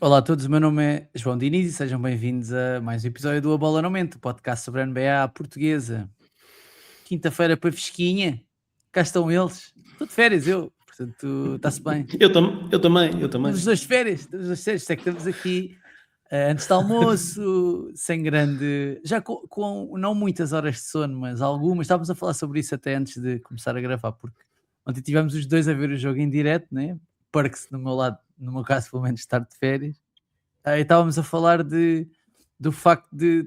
Olá a todos, o meu nome é João Diniz e sejam bem-vindos a mais um episódio do A Bola no Mente, o podcast sobre a NBA portuguesa. Quinta-feira para Fisquinha, cá estão eles. Estou de férias, portanto está-se bem. Eu também. Estamos das férias, é que estamos aqui antes do almoço, sem grande. Já com não muitas horas de sono, mas algumas. Estávamos a falar sobre isso até antes de começar a gravar, porque ontem tivemos os dois a ver o jogo em direto, né? Para-que-se no meu lado, no meu caso, pelo menos, estar de férias. E estávamos a falar do facto de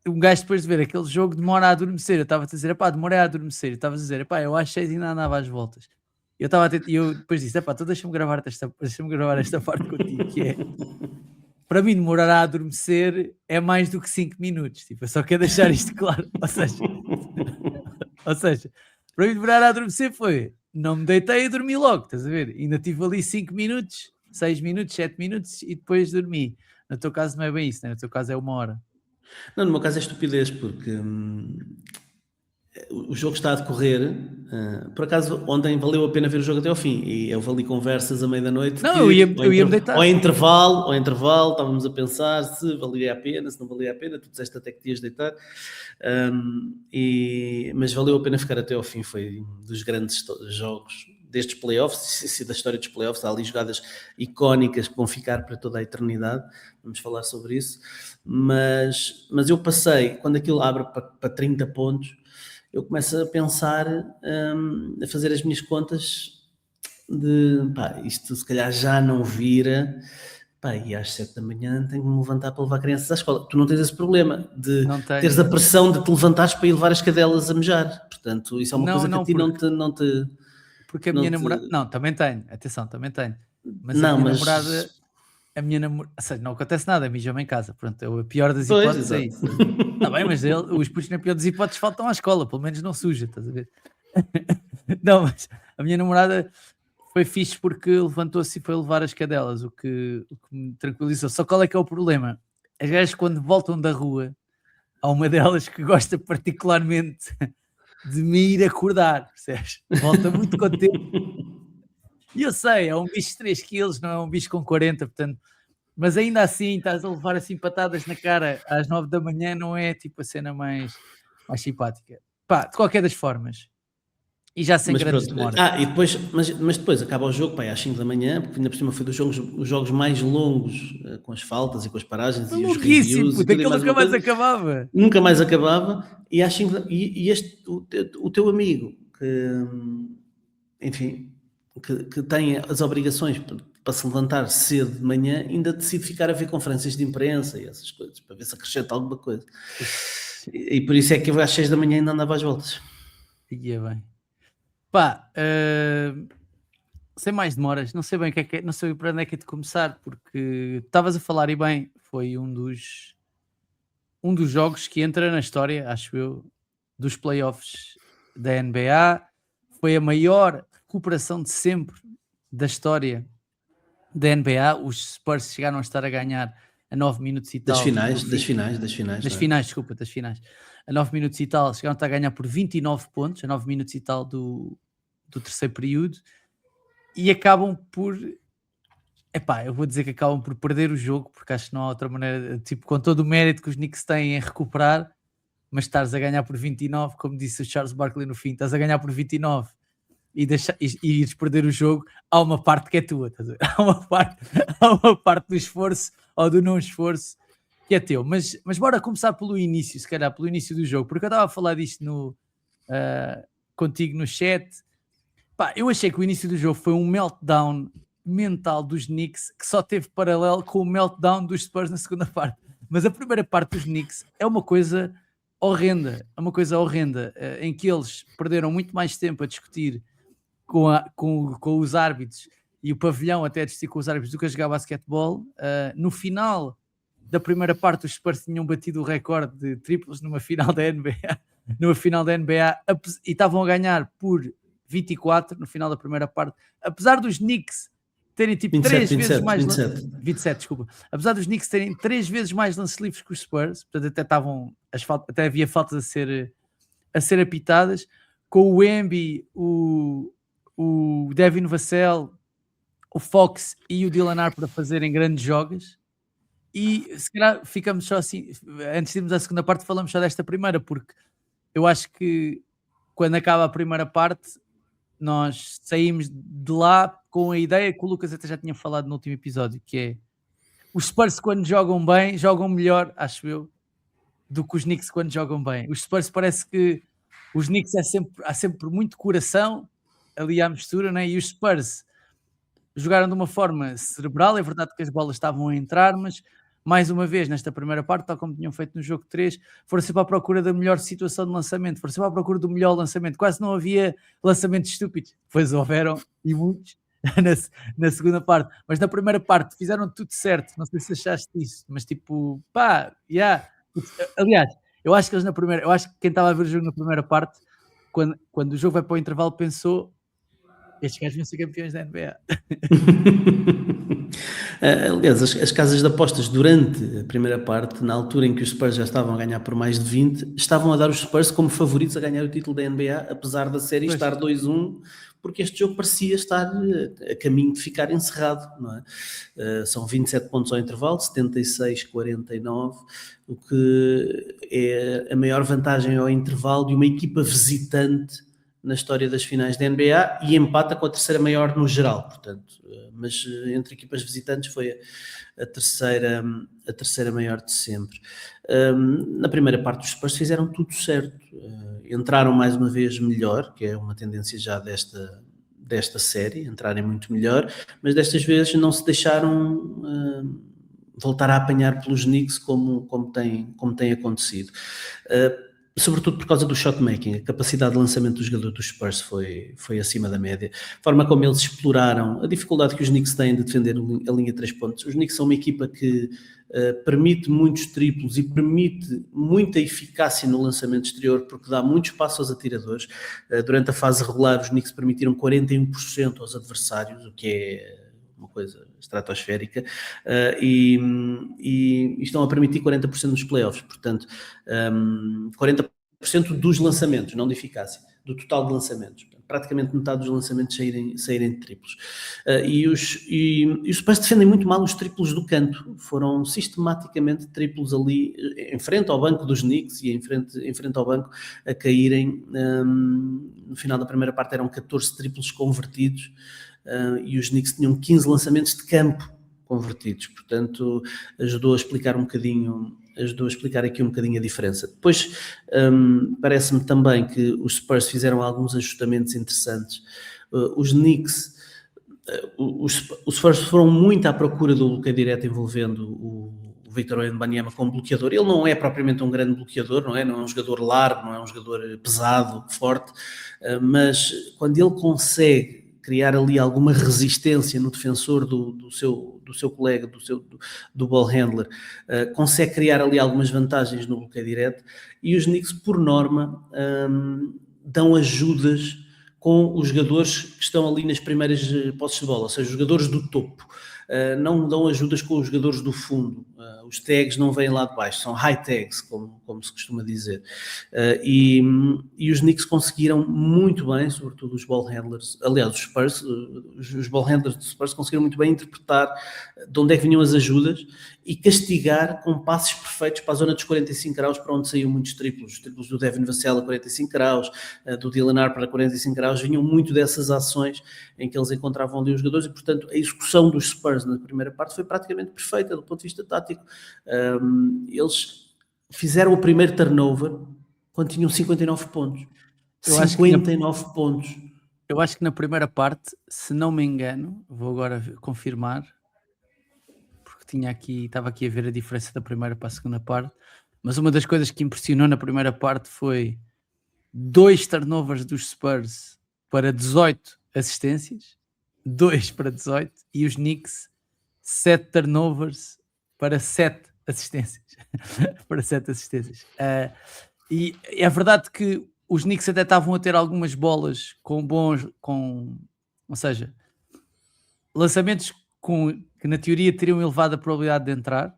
um gajo depois de ver aquele jogo demora a adormecer. Eu estava a dizer, pá, demorei a adormecer. Estavas a dizer, pá, eu às 6 ainda andava às voltas. E eu depois disse, pá, então deixa-me gravar esta parte contigo, que é, para mim demorar a adormecer é mais do que 5 minutos. Tipo, eu só quero deixar isto claro. Ou seja, para mim demorar a adormecer foi, não me deitei e dormi logo, estás a ver? Ainda tive ali 5 minutos, 6 minutos, 7 minutos e depois dormi. No teu caso não é bem isso, né? No teu caso é 1 hora. Não, no meu caso é estupidez, porque o jogo está a decorrer. Por acaso, ontem valeu a pena ver o jogo até ao fim. E eu ali conversas à meia da noite Não, que, eu ia-me deitar. ao intervalo, estávamos a pensar se valia a pena, se não valia a pena. Tu disseste até que te ias deitar. Mas valeu a pena ficar até ao fim. Foi um dos grandes jogos destes playoffs e da história dos playoffs. Há ali jogadas icónicas que vão ficar para toda a eternidade. Vamos falar sobre isso. Mas eu passei, quando aquilo abre para 30 pontos, eu começo a pensar, a fazer as minhas contas de, pá, isto se calhar já não vira, pá, e às 7 da manhã tenho que me levantar para levar crianças à escola. Tu não tens esse problema de teres a pressão de te levantares para ir levar as cadelas a mejar. Portanto, isso é uma coisa que a ti não te... Porque a minha namorada... Não, também tenho, atenção, também tenho. Mas a minha namorada... Ou seja, não acontece nada, mija-me em casa. Pronto, a pior das hipóteses é isso. Está bem, mas os putos na pior das hipóteses faltam à escola, pelo menos não suja, estás a ver? Não, mas a minha namorada foi fixe porque levantou-se e foi levar as cadelas, o que me tranquilizou. Só qual é que é o problema? As gajas quando voltam da rua, há uma delas que gosta particularmente de me ir acordar, percebes? Volta muito contente. E eu sei, é um bicho de 3 quilos, não é um bicho com 40, portanto, mas ainda assim, estás a levar assim patadas na cara às 9 da manhã, não é tipo a cena mais simpática. Pá, de qualquer das formas. E já sem Mas grandes pronto, demoras. e depois, mas depois acaba o jogo, pá, às 5 da manhã, porque ainda por cima foi os jogos mais longos, com as faltas e com as paragens e os Maluquíssimo, reviews e puto, tudo e aquilo mais nunca uma mais coisa. acabava. Nunca mais acabava, e às 5 o teu amigo, que, enfim, que tem as obrigações para se levantar cedo de manhã, ainda decide ficar a ver conferências de imprensa e essas coisas, para ver se acrescenta alguma coisa. E por isso é que eu às 6 da manhã ainda andava às voltas. Ia bem. Pá, sem mais demoras, não sei bem o que é, não sei para onde é que é de começar, porque estavas a falar e bem, foi um dos jogos que entra na história, acho eu, dos playoffs da NBA. Foi a maior recuperação de sempre da história da NBA. Os Spurs chegaram a estar a ganhar a 9 minutos e tal. Das finais. Desculpa, das finais. A 9 minutos e tal, chegaram a estar a ganhar por 29 pontos, a 9 minutos e tal do terceiro período, e acabam por... Epá, eu vou dizer que acabam por perder o jogo, porque acho que não há outra maneira, tipo, com todo o mérito que os Knicks têm em recuperar, mas estares a ganhar por 29, como disse o Charles Barkley no fim, estás a ganhar por 29 e ires perder o jogo, há uma parte que é tua, estás a ver? Há uma parte do esforço ou do não esforço que é teu. Mas bora começar pelo início, se calhar, pelo início do jogo, porque eu estava a falar disto contigo no chat. Pá, eu achei que o início do jogo foi um meltdown mental dos Knicks que só teve paralelo com o meltdown dos Spurs na segunda parte. Mas a primeira parte dos Knicks é uma coisa horrenda, em que eles perderam muito mais tempo a discutir com os árbitros e o pavilhão até a discutir com os árbitros do que a jogar basquetebol. No final da primeira parte, os Spurs tinham batido o recorde de triplos numa final da NBA, e estavam a ganhar por 24 no final da primeira parte, apesar dos Knicks terem tipo 27, desculpa. Apesar dos Knicks terem 3 vezes mais lances livres que os Spurs, portanto até havia faltas a ser apitadas, com o Wemby, o Devin Vassell o Fox e o Dylan Harper a fazerem grandes jogos. E se calhar ficamos só assim, antes de irmos à segunda parte, falamos só desta primeira, porque eu acho que quando acaba a primeira parte, nós saímos de lá com a ideia que o Lucas até já tinha falado no último episódio, que é os Spurs quando jogam bem, jogam melhor, acho eu, do que os Knicks quando jogam bem. Os Spurs parece que os Knicks há sempre muito coração ali à mistura, né? E os Spurs jogaram de uma forma cerebral, é verdade que as bolas estavam a entrar, mas mais uma vez, nesta primeira parte, tal como tinham feito no jogo 3, foram sempre à procura da melhor situação de lançamento, foram sempre à procura do melhor lançamento, quase não havia lançamentos estúpidos, pois houveram, e muitos, na segunda parte, mas na primeira parte fizeram tudo certo, não sei se achaste isso, mas tipo, pá, aliás, eu acho que eles eu acho que quem estava a ver o jogo na primeira parte, quando o jogo vai para o intervalo, pensou, estes gajos vão ser campeões da NBA. Aliás, as casas de apostas durante a primeira parte, na altura em que os Spurs já estavam a ganhar por mais de 20, estavam a dar os Spurs como favoritos a ganhar o título da NBA, apesar da série estar 2-1, porque este jogo parecia estar a caminho de ficar encerrado, não é? São 27 pontos ao intervalo, 76-49, o que é a maior vantagem ao intervalo de uma equipa visitante na história das finais da NBA e empata com a terceira maior no geral, portanto, mas entre equipas visitantes foi a terceira maior de sempre. Na primeira parte os Spurs fizeram tudo certo, entraram mais uma vez melhor, que é uma tendência já desta série, entrarem muito melhor, mas destas vezes não se deixaram voltar a apanhar pelos Knicks como tem acontecido. Sobretudo por causa do shotmaking, a capacidade de lançamento do jogador dos Spurs foi acima da média. A forma como eles exploraram a dificuldade que os Knicks têm de defender a linha de 3 pontos. Os Knicks são uma equipa que permite muitos triplos e permite muita eficácia no lançamento exterior, porque dá muito espaço aos atiradores. Durante a fase regular, os Knicks permitiram 41% aos adversários, o que é uma coisa estratosférica, e estão a permitir 40% nos playoffs, portanto, 40% dos lançamentos, não de eficácia, do total de lançamentos. Praticamente metade dos lançamentos saírem de triplos. E os Spurs defendem muito mal os triplos do canto. Foram sistematicamente triplos ali, em frente ao banco dos Knicks e em frente ao banco, a caírem. No final da primeira parte eram 14 triplos convertidos. E os Knicks tinham 15 lançamentos de campo convertidos, portanto ajudou a explicar aqui um bocadinho a diferença. Depois parece-me também que os Spurs fizeram alguns ajustamentos interessantes. Os Knicks, os Spurs foram muito à procura do bloqueio direto envolvendo o Victor Wembanyama como bloqueador. Ele não é propriamente um grande bloqueador, não é um jogador largo, não é um jogador pesado, forte, mas quando ele consegue criar ali alguma resistência no defensor do seu colega, do ball handler, consegue criar ali algumas vantagens no bloqueio direto, e os Knicks, por norma, dão ajudas com os jogadores que estão ali nas primeiras posses de bola, ou seja, os jogadores do topo. Não dão ajudas com os jogadores do fundo. Os tags não vêm lá de baixo, são high tags, como se costuma dizer. E os Knicks conseguiram muito bem, sobretudo os ball handlers, aliás, os Spurs, os ball handlers dos Spurs conseguiram muito bem interpretar de onde é que vinham as ajudas e castigar com passes perfeitos para a zona dos 45 graus, para onde saíam muitos triplos. Os triplos do Devin Vassell a 45 graus, do Dylan Harper a 45 graus, vinham muito dessas ações em que eles encontravam ali os jogadores, e portanto a execução dos Spurs na primeira parte foi praticamente perfeita do ponto de vista tático. Eles fizeram o primeiro turnover quando tinham 59 pontos. 59 pontos. Eu acho que na primeira parte, se não me engano, vou agora confirmar, porque estava aqui a ver a diferença da primeira para a segunda parte, mas uma das coisas que impressionou na primeira parte foi 2 turnovers dos Spurs para 18 assistências, 2 para 18, e os Knicks 7 turnovers para 7 assistências. Para 7 assistências. E é verdade que os Knicks até estavam a ter algumas bolas ou seja, lançamentos que na teoria teriam elevado a probabilidade de entrar,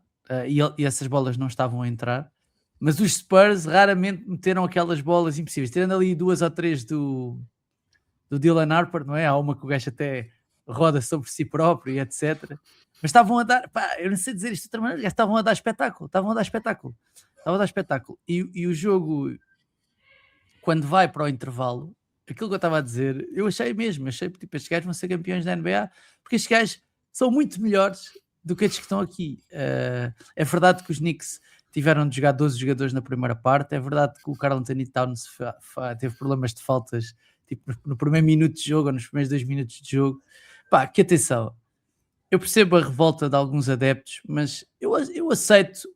e essas bolas não estavam a entrar, mas os Spurs raramente meteram aquelas bolas impossíveis, tirando ali 2 ou 3 do Dylan Harper, não é? Há uma que o gajo até roda sobre si próprio e etc. Mas estavam a dar, pá, eu não sei dizer isto de outra maneira, estavam a dar espetáculo. E o jogo, quando vai para o intervalo, aquilo que eu estava a dizer, eu achei tipo, estes gajos vão ser campeões da NBA, porque estes gajos são muito melhores do que estes que estão aqui. É verdade que os Knicks tiveram de jogar 12 jogadores na primeira parte, é verdade que o Karl Anthony Towns teve problemas de faltas tipo, no primeiro minuto de jogo ou nos primeiros 2 minutos de jogo. Pá, que atenção, eu percebo a revolta de alguns adeptos, mas eu aceito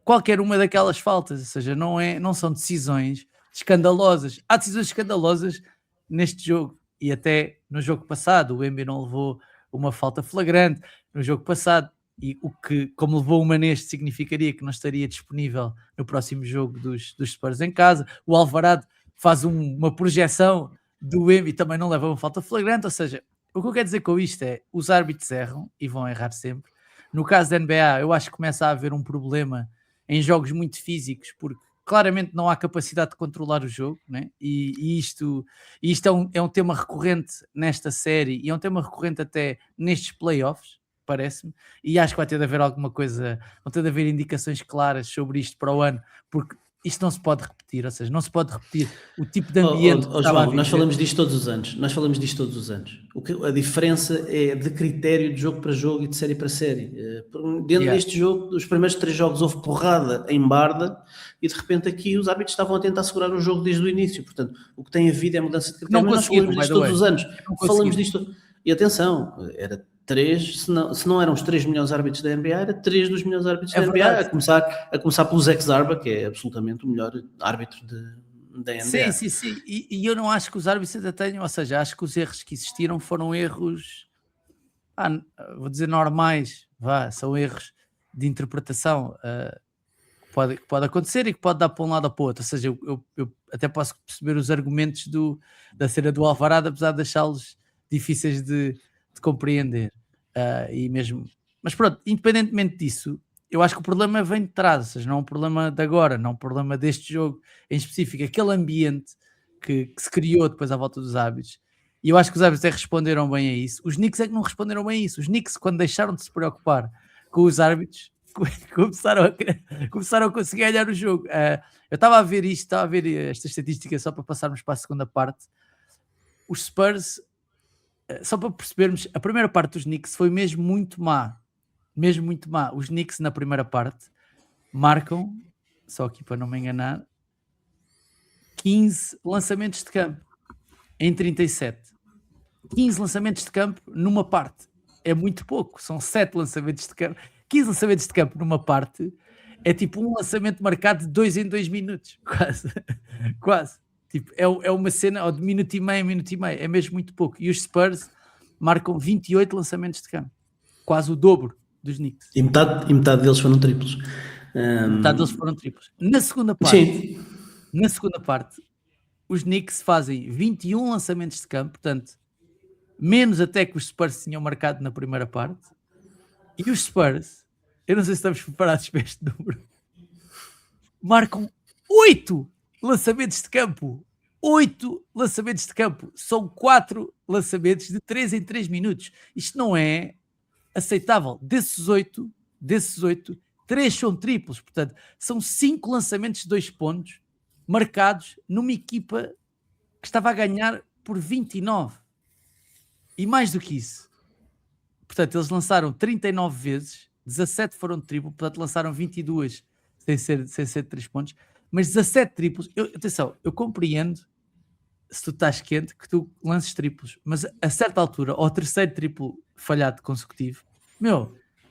qualquer uma daquelas faltas, ou seja, não são decisões escandalosas. Há decisões escandalosas neste jogo e até no jogo passado. O Embiid não levou uma falta flagrante no jogo passado, e o que, como levou uma neste, significaria que não estaria disponível no próximo jogo dos Spurs em casa. O Alvarado faz uma projeção do Embiid, também não leva uma falta flagrante, ou seja, o que eu quero dizer com isto é, os árbitros erram e vão errar sempre. No caso da NBA, eu acho que começa a haver um problema em jogos muito físicos, porque claramente não há capacidade de controlar o jogo, né? E isto é um tema recorrente nesta série e é um tema recorrente até nestes playoffs, parece-me, e acho que vai ter de haver alguma coisa, vão ter de haver indicações claras sobre isto para o ano, porque isto não se pode repetir, ou seja, não se pode repetir o tipo de ambiente que estava a João, viver. nós falamos disto todos os anos. A diferença é de critério de jogo para jogo e de série para série. Dentro deste jogo, os primeiros 3 jogos houve porrada em barda e de repente aqui os árbitros estavam a tentar segurar o jogo desde o início. Portanto, o que tem havido é mudança de critério, mas nós falamos disto todos os anos. Falamos disto. E atenção, era 3, se não eram os 3 melhores árbitros da NBA, era 3 dos melhores árbitros da NBA, a começar pelo Zach Zarba, que é absolutamente o melhor árbitro da NBA. Sim. E eu não acho que os árbitros ainda tenham, ou seja, acho que os erros que existiram foram erros, vou dizer normais, são erros de interpretação que pode acontecer e que pode dar para um lado ou para o outro. Ou seja, eu até posso perceber os argumentos da cena do Alvarado, apesar de achá-los difíceis de compreender. E mesmo, mas pronto, independentemente disso, eu acho que o problema vem de trás, ou seja, não é um problema de agora, não é um problema deste jogo em específico, aquele ambiente que se criou depois à volta dos árbitros, e eu acho que os árbitros responderam bem a isso. Os Knicks é que não responderam bem a isso. Os Knicks, quando deixaram de se preocupar com os árbitros, começaram a conseguir ganhar o jogo. Eu estava a ver esta estatística só para passarmos para a segunda parte. Os Spurs, só para percebermos, a primeira parte dos Knicks foi mesmo muito má. Os Knicks na primeira parte marcam, só aqui para não me enganar, 15 lançamentos de campo em 37. 15 lançamentos de campo numa parte é muito pouco, são 7 lançamentos de campo. 15 lançamentos de campo numa parte é tipo um lançamento marcado de 2 em 2 minutos, quase. Tipo, é uma cena de minuto e meio, é mesmo muito pouco. E os Spurs marcam 28 lançamentos de campo, quase o dobro dos Knicks. E metade deles foram triplos. Metade deles foram triplos. Na segunda parte, os Knicks fazem 21 lançamentos de campo, portanto, menos até que os Spurs tinham marcado na primeira parte. E os Spurs, eu não sei se estamos preparados para este número, marcam 8 lançamentos de campo. 8 lançamentos de campo. São 4 lançamentos de 3 em 3 minutos. Isto não é aceitável. Desses 8, 3 são triplos. Portanto, são 5 lançamentos de 2 pontos marcados numa equipa que estava a ganhar por 29. E mais do que isso. Portanto, eles lançaram 39 vezes, 17 foram de triplo, portanto lançaram 22 sem ser 3 pontos, mas 17 triplos. Atenção, eu compreendo se tu estás quente que tu lances triplos, mas a certa altura, ao terceiro triplo falhado consecutivo,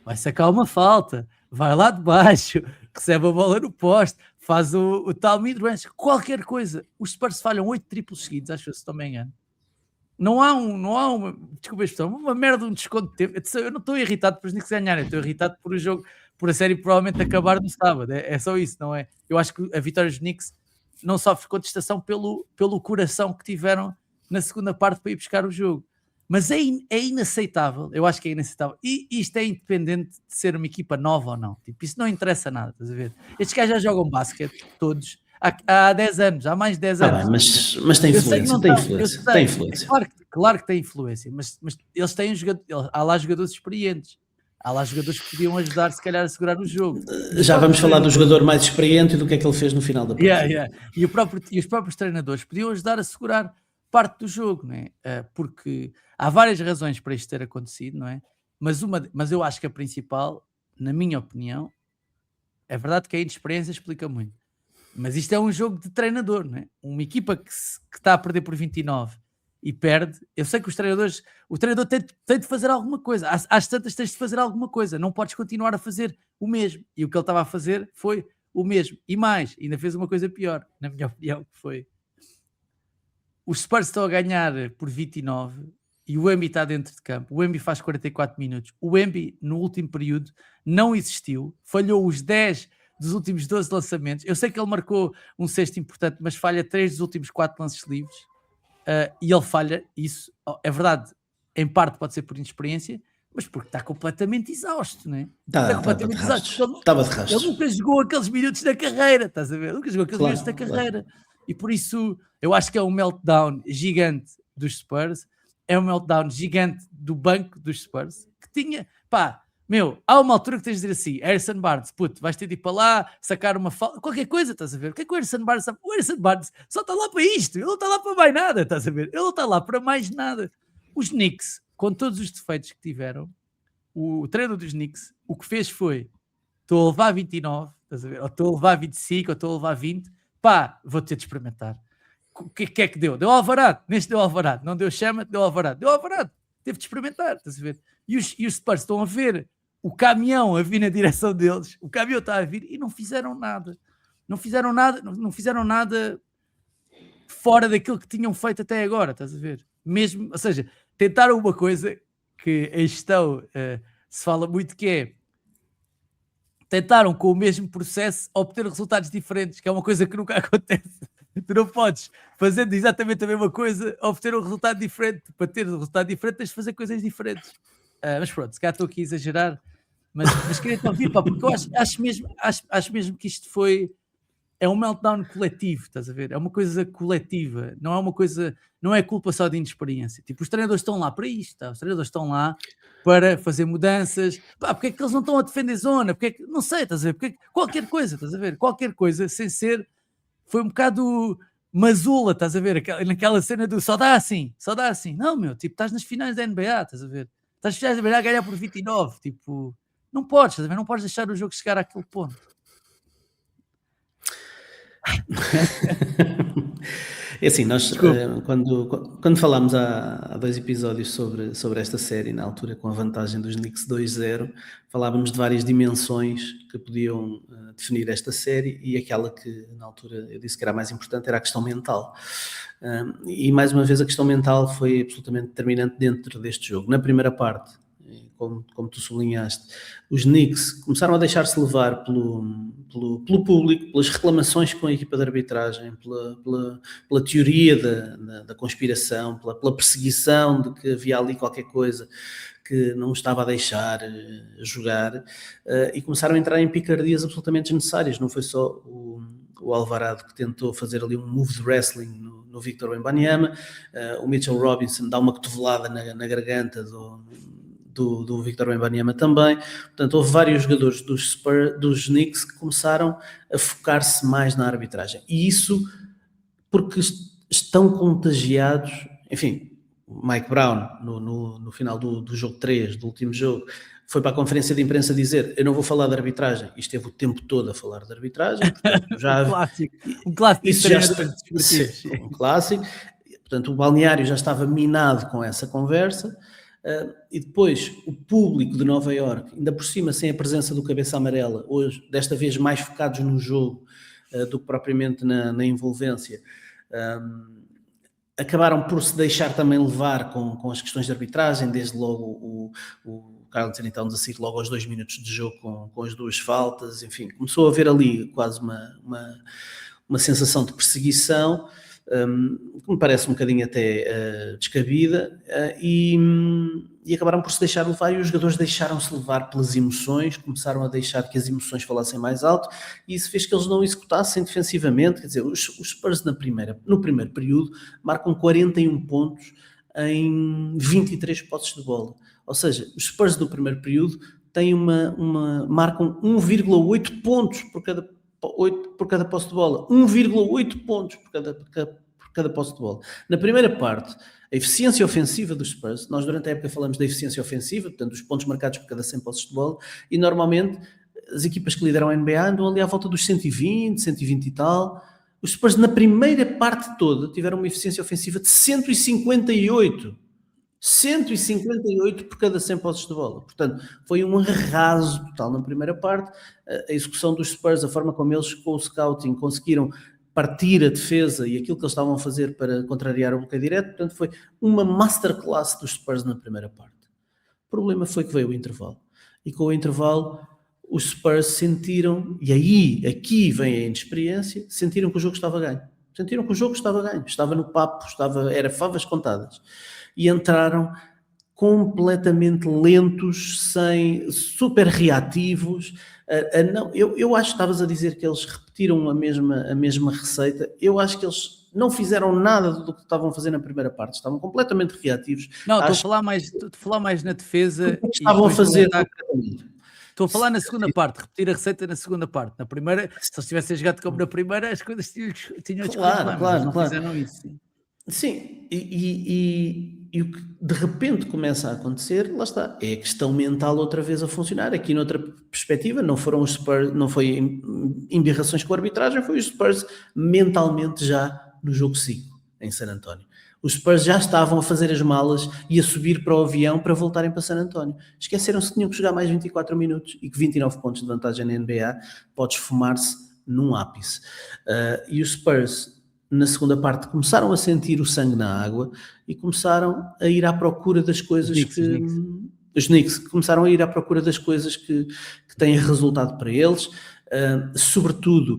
vai sacar uma falta, vai lá de baixo, recebe a bola no poste, faz o tal mid-range, qualquer coisa. Os Spurs falham 8 triplos seguidos, acho que se não me engano. Não há uma, desculpa a expressão, uma merda, um desconto de tempo. Eu não estou irritado por os Knicks ganharem, estou irritado por o jogo, por a série provavelmente acabar no sábado. É só isso, não é? Eu acho que a vitória dos Knicks não sofre contestação pelo coração que tiveram na segunda parte para ir buscar o jogo. Mas é inaceitável, eu acho que é inaceitável. E isto é independente de ser uma equipa nova ou não. Tipo, isso não interessa nada, estás a ver? Estes gajos já jogam basquete, todos, há 10 anos, há mais de 10 anos. Mas tem Eu sei que influência, não tem estão, eu influência, sei, tem é influência. claro que tem influência, mas eles têm há lá jogadores experientes, há lá jogadores que podiam ajudar se calhar a segurar o jogo. E os Já vamos próprios falar do treinadores, jogador mais experiente e do que é que ele fez no final da partida. e os próprios treinadores podiam ajudar a segurar parte do jogo, não é? Porque há várias razões para isto ter acontecido, não é? Mas eu acho que a principal, na minha opinião, é verdade que a inexperiência explica muito. Mas isto é um jogo de treinador, não é? Uma equipa que está a perder por 29 e perde. Eu sei que o treinador tem de fazer alguma coisa. Às tantas tens de fazer alguma coisa. Não podes continuar a fazer o mesmo. E o que ele estava a fazer foi o mesmo. E mais, ainda fez uma coisa pior, na minha opinião, que foi: os Spurs estão a ganhar por 29 e o Wemby está dentro de campo. O Wemby faz 44 minutos. O Wemby, no último período, não existiu. Falhou os 10 dos últimos 12 lançamentos. Eu sei que ele marcou um sexto importante, mas falha 3 dos últimos 4 lances livres. E ele falha isso. É verdade, em parte pode ser por inexperiência, mas porque está completamente exausto, não é? Está completamente exausto. Estava de rastros. Ele nunca jogou aqueles minutos da carreira, estás a ver? Nunca jogou aqueles minutos da carreira. E por isso, eu acho que é um meltdown gigante dos Spurs, é um meltdown gigante do banco dos Spurs, que tinha, há uma altura que tens de dizer assim: Harrison Barnes, puto, vais ter de ir para lá, sacar uma falta, qualquer coisa, estás a ver? O que é que o Harrison Barnes sabe? O Harrison Barnes só está lá para isto, ele não está lá para mais nada, estás a ver? Ele não está lá para mais nada. Os Knicks, com todos os defeitos que tiveram, o treinador dos Knicks, o que fez foi: estou a levar 29, estás a ver? Ou estou a levar 25, ou estou a levar 20, vou ter de experimentar. O que é que deu? Deu alvarado, neste deu alvarado, não deu chama, deu alvarado, teve de experimentar, estás a ver? E os Spurs estão a ver o caminhão a vir na direção deles, o caminhão está a vir e não fizeram nada. Não fizeram nada fora daquilo que tinham feito até agora, estás a ver? Mesmo, ou seja, tentaram uma coisa que em gestão se fala muito, que é: tentaram com o mesmo processo obter resultados diferentes, que é uma coisa que nunca acontece. Tu não podes, fazendo exatamente a mesma coisa, obter um resultado diferente. Para ter um resultado diferente tens de fazer coisas diferentes. Mas pronto, se calhar estou aqui a exagerar, mas queria-te ouvir, porque eu acho mesmo que isto é um meltdown coletivo, estás a ver? É uma coisa coletiva, não é uma coisa, não é culpa só de inexperiência. Tipo, os treinadores estão lá para isto, tá? Os treinadores estão lá para fazer mudanças. Porque é que eles não estão a defender zona? Porque é que, não sei, estás a ver? Qualquer coisa, estás a ver? Qualquer coisa, sem ser, foi um bocado mazula, estás a ver? Naquela cena do só dá assim. Não, meu, tipo, estás nas finais da NBA, estás a ver? Estás nas finais da NBA a ganhar por 29, tipo, não podes, estás a ver? Não podes deixar o jogo chegar àquele ponto. É assim, nós quando falámos há 2 episódios sobre esta série, na altura com a vantagem dos Knicks 2-0, falávamos de várias dimensões que podiam definir esta série, e aquela que na altura eu disse que era a mais importante era a questão mental. E mais uma vez a questão mental foi absolutamente determinante dentro deste jogo. Na primeira parte, como tu sublinhaste, os Knicks começaram a deixar-se levar pelo público, pelas reclamações com a equipa de arbitragem, pela teoria da conspiração, pela perseguição de que havia ali qualquer coisa que não estava a deixar jogar, e começaram a entrar em picardias absolutamente desnecessárias. Não foi só o Alvarado que tentou fazer ali um move de wrestling no Victor Wembanyama, o Mitchell Robinson dá uma cotovelada na garganta do Victor Wembanyama também. Portanto, houve vários jogadores dos Knicks que começaram a focar-se mais na arbitragem. E isso porque estão contagiados. Enfim, o Mike Brown, no final do jogo 3, do último jogo, foi para a conferência de imprensa dizer: eu não vou falar de arbitragem. E esteve o tempo todo a falar de arbitragem. Portanto, um clássico isso já está, um clássico. Portanto, o balneário já estava minado com essa conversa. E depois o público de Nova Iorque, ainda por cima sem a presença do cabeça amarela, hoje desta vez mais focados no jogo do que propriamente na envolvência, acabaram por se deixar também levar com as questões de arbitragem. Desde logo o Karl Anthony Towns a sair logo aos 2 minutos de jogo com as 2 faltas. Enfim, começou a haver ali quase uma sensação de perseguição. que me parece um bocadinho até descabida, e acabaram por se deixar levar, e os jogadores deixaram-se levar pelas emoções, começaram a deixar que as emoções falassem mais alto, e isso fez que eles não executassem defensivamente. Quer dizer, os Spurs no primeiro período marcam 41 pontos em 23 posses de bola. Ou seja, os Spurs do primeiro período têm marcam 1,8 pontos por cada posse de bola. 1,8 pontos por cada posse de bola. Na primeira parte, a eficiência ofensiva dos Spurs, nós durante a época falamos da eficiência ofensiva, portanto, os pontos marcados por cada 100 posses de bola, e normalmente as equipas que lideram a NBA andam ali à volta dos 120, 120 e tal. Os Spurs na primeira parte toda tiveram uma eficiência ofensiva de 158. 158 por cada 100 posses de bola. Portanto, foi um arraso total na primeira parte. A execução dos Spurs, a forma como eles com o scouting conseguiram partir a defesa e aquilo que eles estavam a fazer para contrariar o bloqueio direto, portanto foi uma masterclass dos Spurs na primeira parte. O problema foi que veio o intervalo. E com o intervalo os Spurs sentiram, e aí, aqui vem a inexperiência, sentiram que o jogo estava ganho. Sentiram que o jogo estava ganho. Estava no papo, era favas contadas. E entraram completamente lentos, super reativos. Eu acho que estavas a dizer que eles repetiram a mesma receita. Eu acho que eles não fizeram nada do que estavam a fazer na primeira parte. Estavam completamente reativos. Não, estou a falar mais na defesa. Estavam a fazer. Estou a falar na segunda parte, repetir a receita na segunda parte. Na primeira, se eles tivessem jogado como na primeira, as coisas tinham claro, não fizeram isso. Sim, e o que de repente começa a acontecer, lá está, é a questão mental outra vez a funcionar. Aqui noutra perspectiva, não foram os Spurs, não foi embirrações com a arbitragem, foi os Spurs mentalmente já no jogo 5, em San António. Os Spurs já estavam a fazer as malas e a subir para o avião para voltarem para San António. Esqueceram-se que tinham que jogar mais 24 minutos e que 29 pontos de vantagem na NBA pode esfumar-se num ápice. E os Spurs, na segunda parte, começaram a sentir o sangue na água e começaram a ir à procura das coisas os Knicks começaram a ir à procura das coisas que têm resultado para eles, sobretudo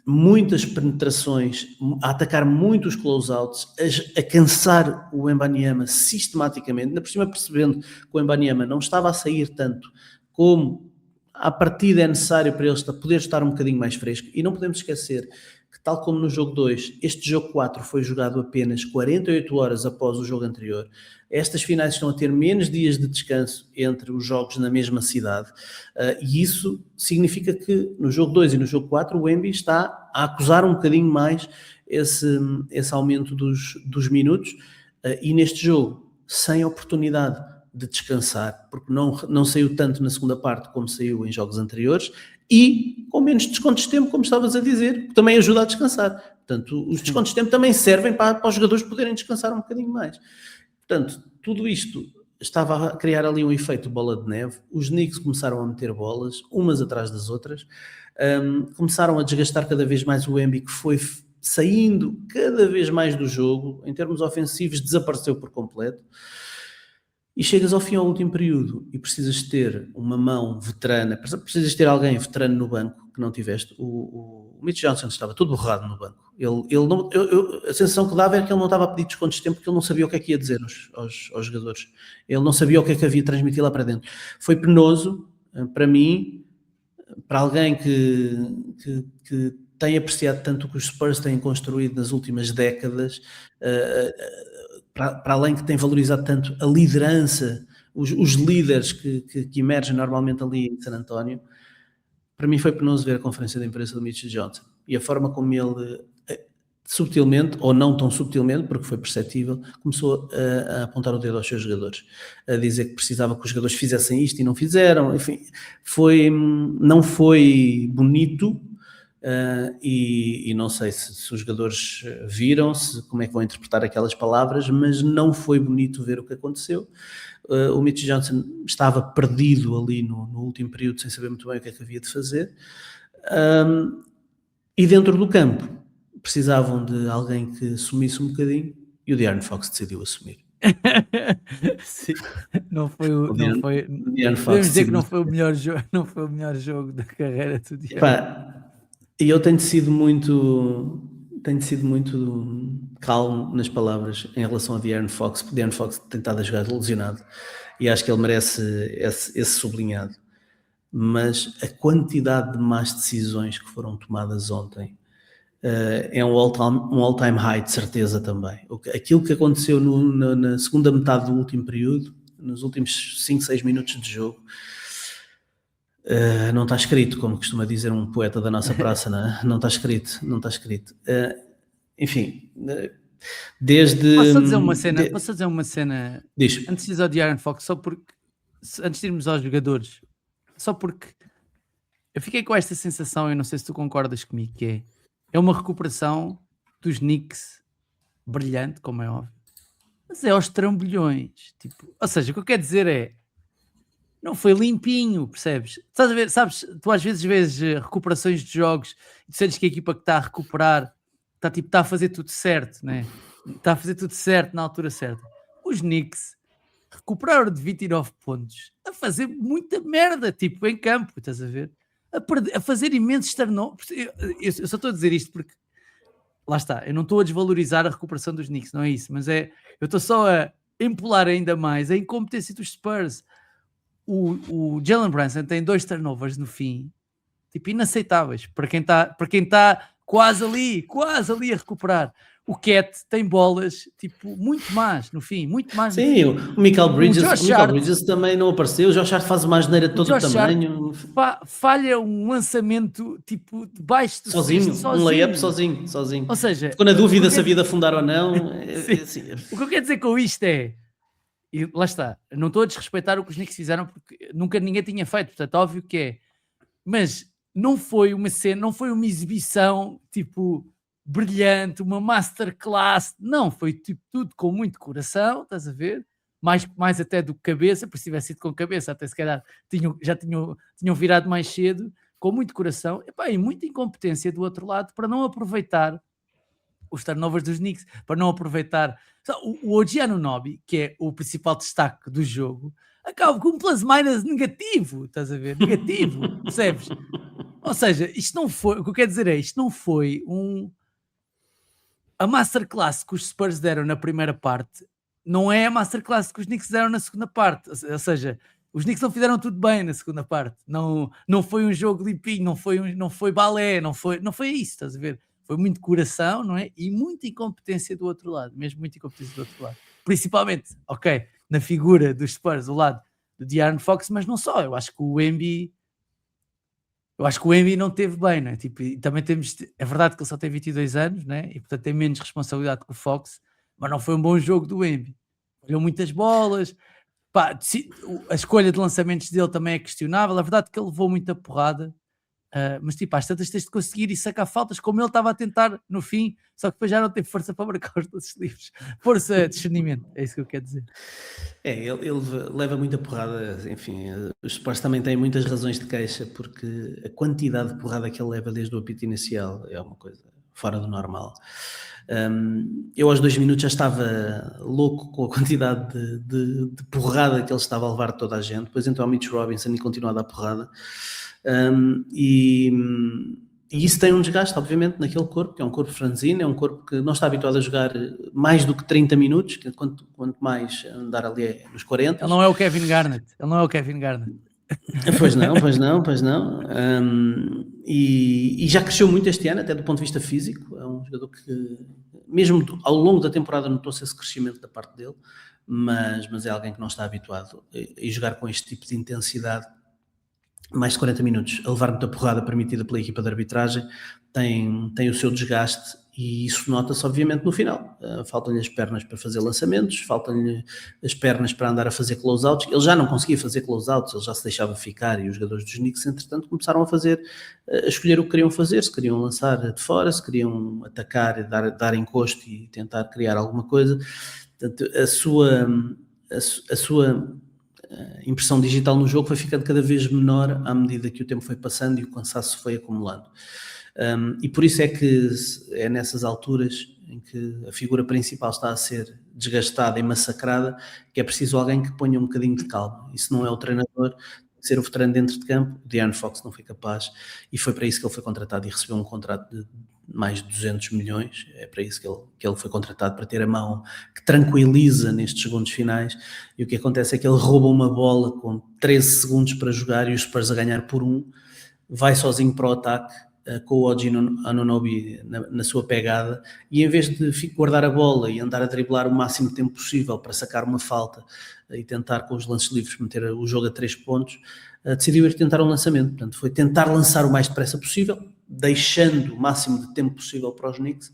muitas penetrações, a atacar muitos closeouts, a cansar o Wembanyama sistematicamente, ainda por cima percebendo que o Wembanyama não estava a sair tanto como à partida é necessário para ele poder estar um bocadinho mais fresco. E não podemos esquecer que, tal como no jogo 2, este jogo 4 foi jogado apenas 48 horas após o jogo anterior. Estas finais estão a ter menos dias de descanso entre os jogos na mesma cidade, e isso significa que no jogo 2 e no jogo 4 o Wemby está a acusar um bocadinho mais esse aumento dos minutos, e neste jogo, sem oportunidade de descansar, porque não saiu tanto na segunda parte como saiu em jogos anteriores, e com menos descontos de tempo, como estavas a dizer, que também ajuda a descansar. Portanto, os descontos de tempo também servem para os jogadores poderem descansar um bocadinho mais. Portanto, tudo isto estava a criar ali um efeito bola de neve. Os Knicks começaram a meter bolas, umas atrás das outras, começaram a desgastar cada vez mais o Wemby, que foi saindo cada vez mais do jogo, em termos ofensivos, desapareceu por completo. E chegas ao fim, ao último período, e precisas ter uma mão veterana, precisas ter alguém veterano no banco, que não tiveste. O Mitch Johnson estava todo borrado no banco. A sensação que dava era que ele não estava a pedir descontos de tempo, porque ele não sabia o que é que ia dizer aos jogadores. Ele não sabia o que é que havia de transmitir lá para dentro. Foi penoso, para mim, para alguém que tem apreciado tanto o que os Spurs têm construído nas últimas décadas, para além que tem valorizado tanto a liderança, os líderes que emergem normalmente ali em San António. Para mim foi penoso ver a conferência de imprensa do Mitch Johnson e a forma como ele, subtilmente, ou não tão subtilmente, porque foi perceptível, começou a apontar o dedo aos seus jogadores, a dizer que precisava que os jogadores fizessem isto e não fizeram. Enfim, não foi bonito. E não sei se os jogadores viram, como é que vão interpretar aquelas palavras, mas não foi bonito ver o que aconteceu. O Mitch Johnson estava perdido ali no último período, sem saber muito bem o que é que havia de fazer, e dentro do campo precisavam de alguém que assumisse um bocadinho, e o De'Aaron Fox decidiu assumir. Sim, podemos dizer que não foi o melhor jogo da carreira do De'Aaron. E eu tenho sido muito tenho sido muito calmo nas palavras em relação a De'Aaron Fox, porque De'Aaron Fox tem estado a jogar lesionado e acho que ele merece esse sublinhado. Mas a quantidade de más decisões que foram tomadas ontem é um all-time high de certeza também. Aquilo que aconteceu na segunda metade do último período, nos últimos 5, 6 minutos de jogo, não está escrito, como costuma dizer um poeta da nossa praça, não é? Não está escrito. Enfim, desde... Posso só dizer uma cena Diz. antes de ir ao De'Aaron Fox, só porque, antes de irmos aos jogadores, só porque eu fiquei com esta sensação, eu não sei se tu concordas comigo, que é uma recuperação dos Knicks brilhante, como é óbvio, mas é aos trambolhões, tipo, ou seja, o que eu quero dizer é, não foi limpinho, percebes? Estás a ver, sabes, tu às vezes vês recuperações de jogos e tu sentes que a equipa que está a recuperar está a fazer tudo certo, né? Está a fazer tudo certo na altura certa. Os Knicks recuperaram de 29 pontos a fazer muita merda, tipo, em campo, estás a ver? A fazer imensos turnovers. Eu só estou a dizer isto porque, lá está, eu não estou a desvalorizar a recuperação dos Knicks, não é isso, mas eu estou só a empolar ainda mais a incompetência dos Spurs. O Jalen Brunson tem 2 turnovers no fim, tipo, inaceitáveis para quem está quase ali a recuperar. O Cat tem bolas, tipo, muito más no fim, muito mais. Sim, o Michael Bridges também não apareceu. O Josh Hart faz uma asneira de todo o tamanho. Falha um lançamento, tipo, debaixo do sozinho, um layup sozinho. Ou seja, ficou na dúvida se havia de afundar ou não. Assim. O que eu quero dizer com isto é, e lá está, não estou a desrespeitar o que os Knicks fizeram porque nunca ninguém tinha feito, portanto, óbvio que é, mas não foi uma cena, não foi uma exibição tipo brilhante, uma masterclass, não, foi tipo tudo com muito coração, estás a ver? Mais até do que cabeça, porque se tivesse sido com cabeça, até se calhar já tinham virado mais cedo, com muito coração, e muita incompetência do outro lado para não aproveitar os turnovers dos Knicks, para não aproveitar. O OG Anunoby, que é o principal destaque do jogo, acaba com um plus-minus negativo, estás a ver? Negativo, percebes? Ou seja, isto não foi, o que eu quero dizer é, isto não foi a masterclass que os Spurs deram na primeira parte, não é a masterclass que os Knicks deram na segunda parte, ou seja, os Knicks não fizeram tudo bem na segunda parte, não foi um jogo limpinho, não foi balé, não foi isso, estás a ver? Foi muito coração, não é? E muita incompetência do outro lado, mesmo muita incompetência do outro lado. Principalmente, ok, na figura dos Spurs, do lado do De'Aaron Fox, mas não só, eu acho que o Embiid não teve bem, não é? Tipo, e também é verdade que ele só tem 22 anos, né? E portanto tem menos responsabilidade que o Fox, mas não foi um bom jogo do Embiid. Olhou muitas bolas, pá, a escolha de lançamentos dele também é questionável, a verdade é que ele levou muita porrada, mas tipo, às tantas tens de conseguir e sacar faltas, como ele estava a tentar no fim, só que depois já não teve força para marcar os lances livres. Força, discernimento, é isso que eu quero dizer. Ele leva muita porrada, enfim, os Spurs também têm muitas razões de queixa, porque a quantidade de porrada que ele leva desde o apito inicial é uma coisa fora do normal. Eu aos 2 minutos já estava louco com a quantidade de porrada que ele estava a levar de toda a gente, depois entrou o Mitch Robinson e continuou a dar porrada. E isso tem um desgaste, obviamente, naquele corpo, que é um corpo franzino, é um corpo que não está habituado a jogar mais do que 30 minutos, quanto mais andar ali nos 40. Ele não é o Kevin Garnett. Pois não. E já cresceu muito este ano, até do ponto de vista físico. É um jogador que, mesmo ao longo da temporada, notou-se esse crescimento da parte dele, mas é alguém que não está habituado a jogar com este tipo de intensidade mais de 40 minutos, a levar muita porrada permitida pela equipa de arbitragem, tem o seu desgaste e isso nota-se obviamente no final. Faltam-lhe as pernas para fazer lançamentos, faltam-lhe as pernas para andar a fazer close-outs. Ele já não conseguia fazer close-outs, ele já se deixava ficar e os jogadores dos Knicks, entretanto, começaram a escolher o que queriam fazer, se queriam lançar de fora, se queriam atacar, dar encosto e tentar criar alguma coisa. Portanto, a sua impressão digital no jogo foi ficando cada vez menor à medida que o tempo foi passando e o cansaço foi acumulando. E por isso é que é nessas alturas em que a figura principal está a ser desgastada e massacrada que é preciso alguém que ponha um bocadinho de calma. E se não é o treinador, ser o veterano dentro de campo. O De'Aaron Fox não foi capaz e foi para isso que ele foi contratado e recebeu um contrato de mais de 200 milhões. É para isso que ele foi contratado, para ter a mão que tranquiliza nestes segundos finais. E o que acontece é que ele rouba uma bola com 13 segundos para jogar e os Spurs a ganhar por 1, vai sozinho para o ataque, com o OG Anunoby na sua pegada, e em vez de guardar a bola e andar a driblar o máximo de tempo possível para sacar uma falta e tentar com os lances livres meter o jogo a 3 pontos, decidiu ir tentar um lançamento. Portanto, foi tentar lançar o mais depressa possível, deixando o máximo de tempo possível para os Knicks.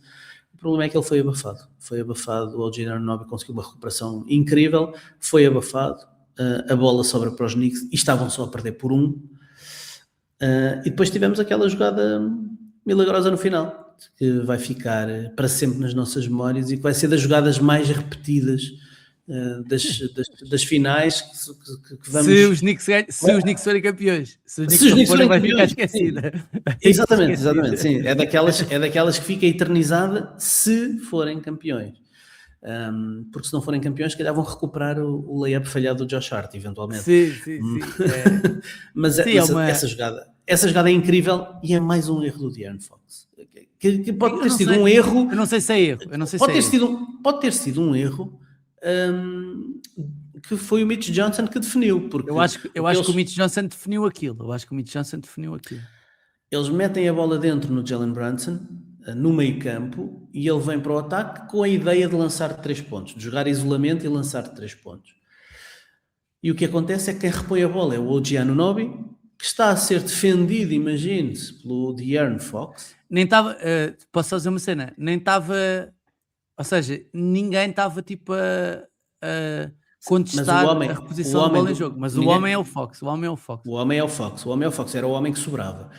O problema é que ele foi abafado, o OG Anunoby conseguiu uma recuperação incrível, foi abafado, a bola sobra para os Knicks e estavam só a perder por 1. E depois tivemos aquela jogada milagrosa no final, que vai ficar para sempre nas nossas memórias e que vai ser das jogadas mais repetidas das finais que vamos... Se os Knicks forem campeões. Se os Knicks forem, vai ficar esquecida. Exatamente, sim. É daquelas que fica eternizada se forem campeões. Porque se não forem campeões, se calhar vão recuperar o layup falhado do Josh Hart, eventualmente. Sim. Mas essa jogada é incrível e é mais um erro do De'Aaron Fox. Que pode ter sido um erro. Eu não sei se é erro. Pode ter sido um erro que foi o Mitch Johnson que definiu. Porque eu acho que o Mitch Johnson definiu aquilo. Eles metem a bola dentro no Jalen Brunson, no meio campo, e ele vem para o ataque com a ideia de lançar 3 pontos, de jogar isolamento e lançar 3 pontos. E o que acontece é que quem repõe a bola é o OG Anunoby, que está a ser defendido, imagine-se, pelo De'Aaron Fox. Nem estava, posso só dizer uma cena, nem estava, ou seja, ninguém estava tipo a contestar a reposição da bola em jogo, mas o homem é o Fox. O homem é o Fox, era o homem que sobrava.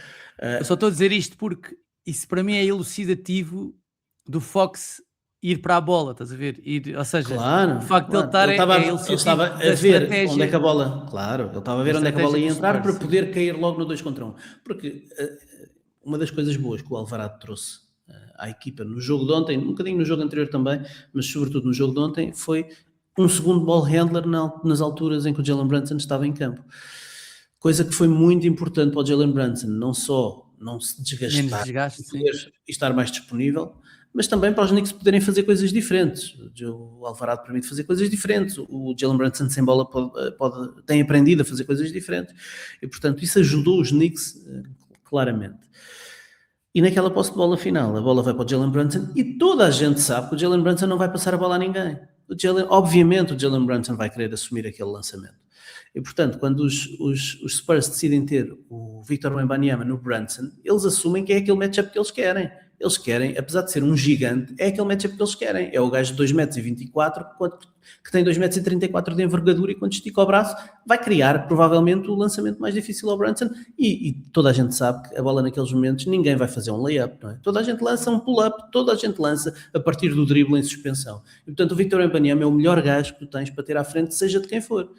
Eu só estou a dizer isto porque isso para mim é elucidativo do Fox ir para a bola, estás a ver? Ou seja, o facto de ele estar ele estava a ver onde é que a bola... Claro, ele estava a ver onde é que a bola ia entrar para poder cair logo no 2 contra 1. Porque uma das coisas boas que o Alvarado trouxe à equipa no jogo de ontem, um bocadinho no jogo anterior também, mas sobretudo no jogo de ontem, foi um segundo ball handler nas alturas em que o Jalen Brunson estava em campo. Coisa que foi muito importante para o Jalen Brunson, não só não se desgastar e estar mais disponível, mas também para os Knicks poderem fazer coisas diferentes. O Alvarado permite fazer coisas diferentes, o Jalen Brunson sem bola tem aprendido a fazer coisas diferentes, e portanto isso ajudou os Knicks claramente. E naquela posse de bola final, a bola vai para o Jalen Brunson e toda a gente sabe que o Jalen Brunson não vai passar a bola a ninguém. Obviamente o Jalen Brunson vai querer assumir aquele lançamento. E, portanto, quando os Spurs decidem ter o Victor Wembanyama no Brunson, eles assumem que é aquele matchup que eles querem. Eles querem, apesar de ser um gigante, é aquele matchup que eles querem. É o gajo de 2,24 m, que tem 2,34 m de envergadura, e quando estica o braço, vai criar, provavelmente, o lançamento mais difícil ao Brunson. E toda a gente sabe que a bola naqueles momentos, ninguém vai fazer um layup, não é? Toda a gente lança um pull-up, toda a gente lança a partir do drible em suspensão. E, portanto, o Victor Wembanyama é o melhor gajo que tu tens para ter à frente, seja de quem for.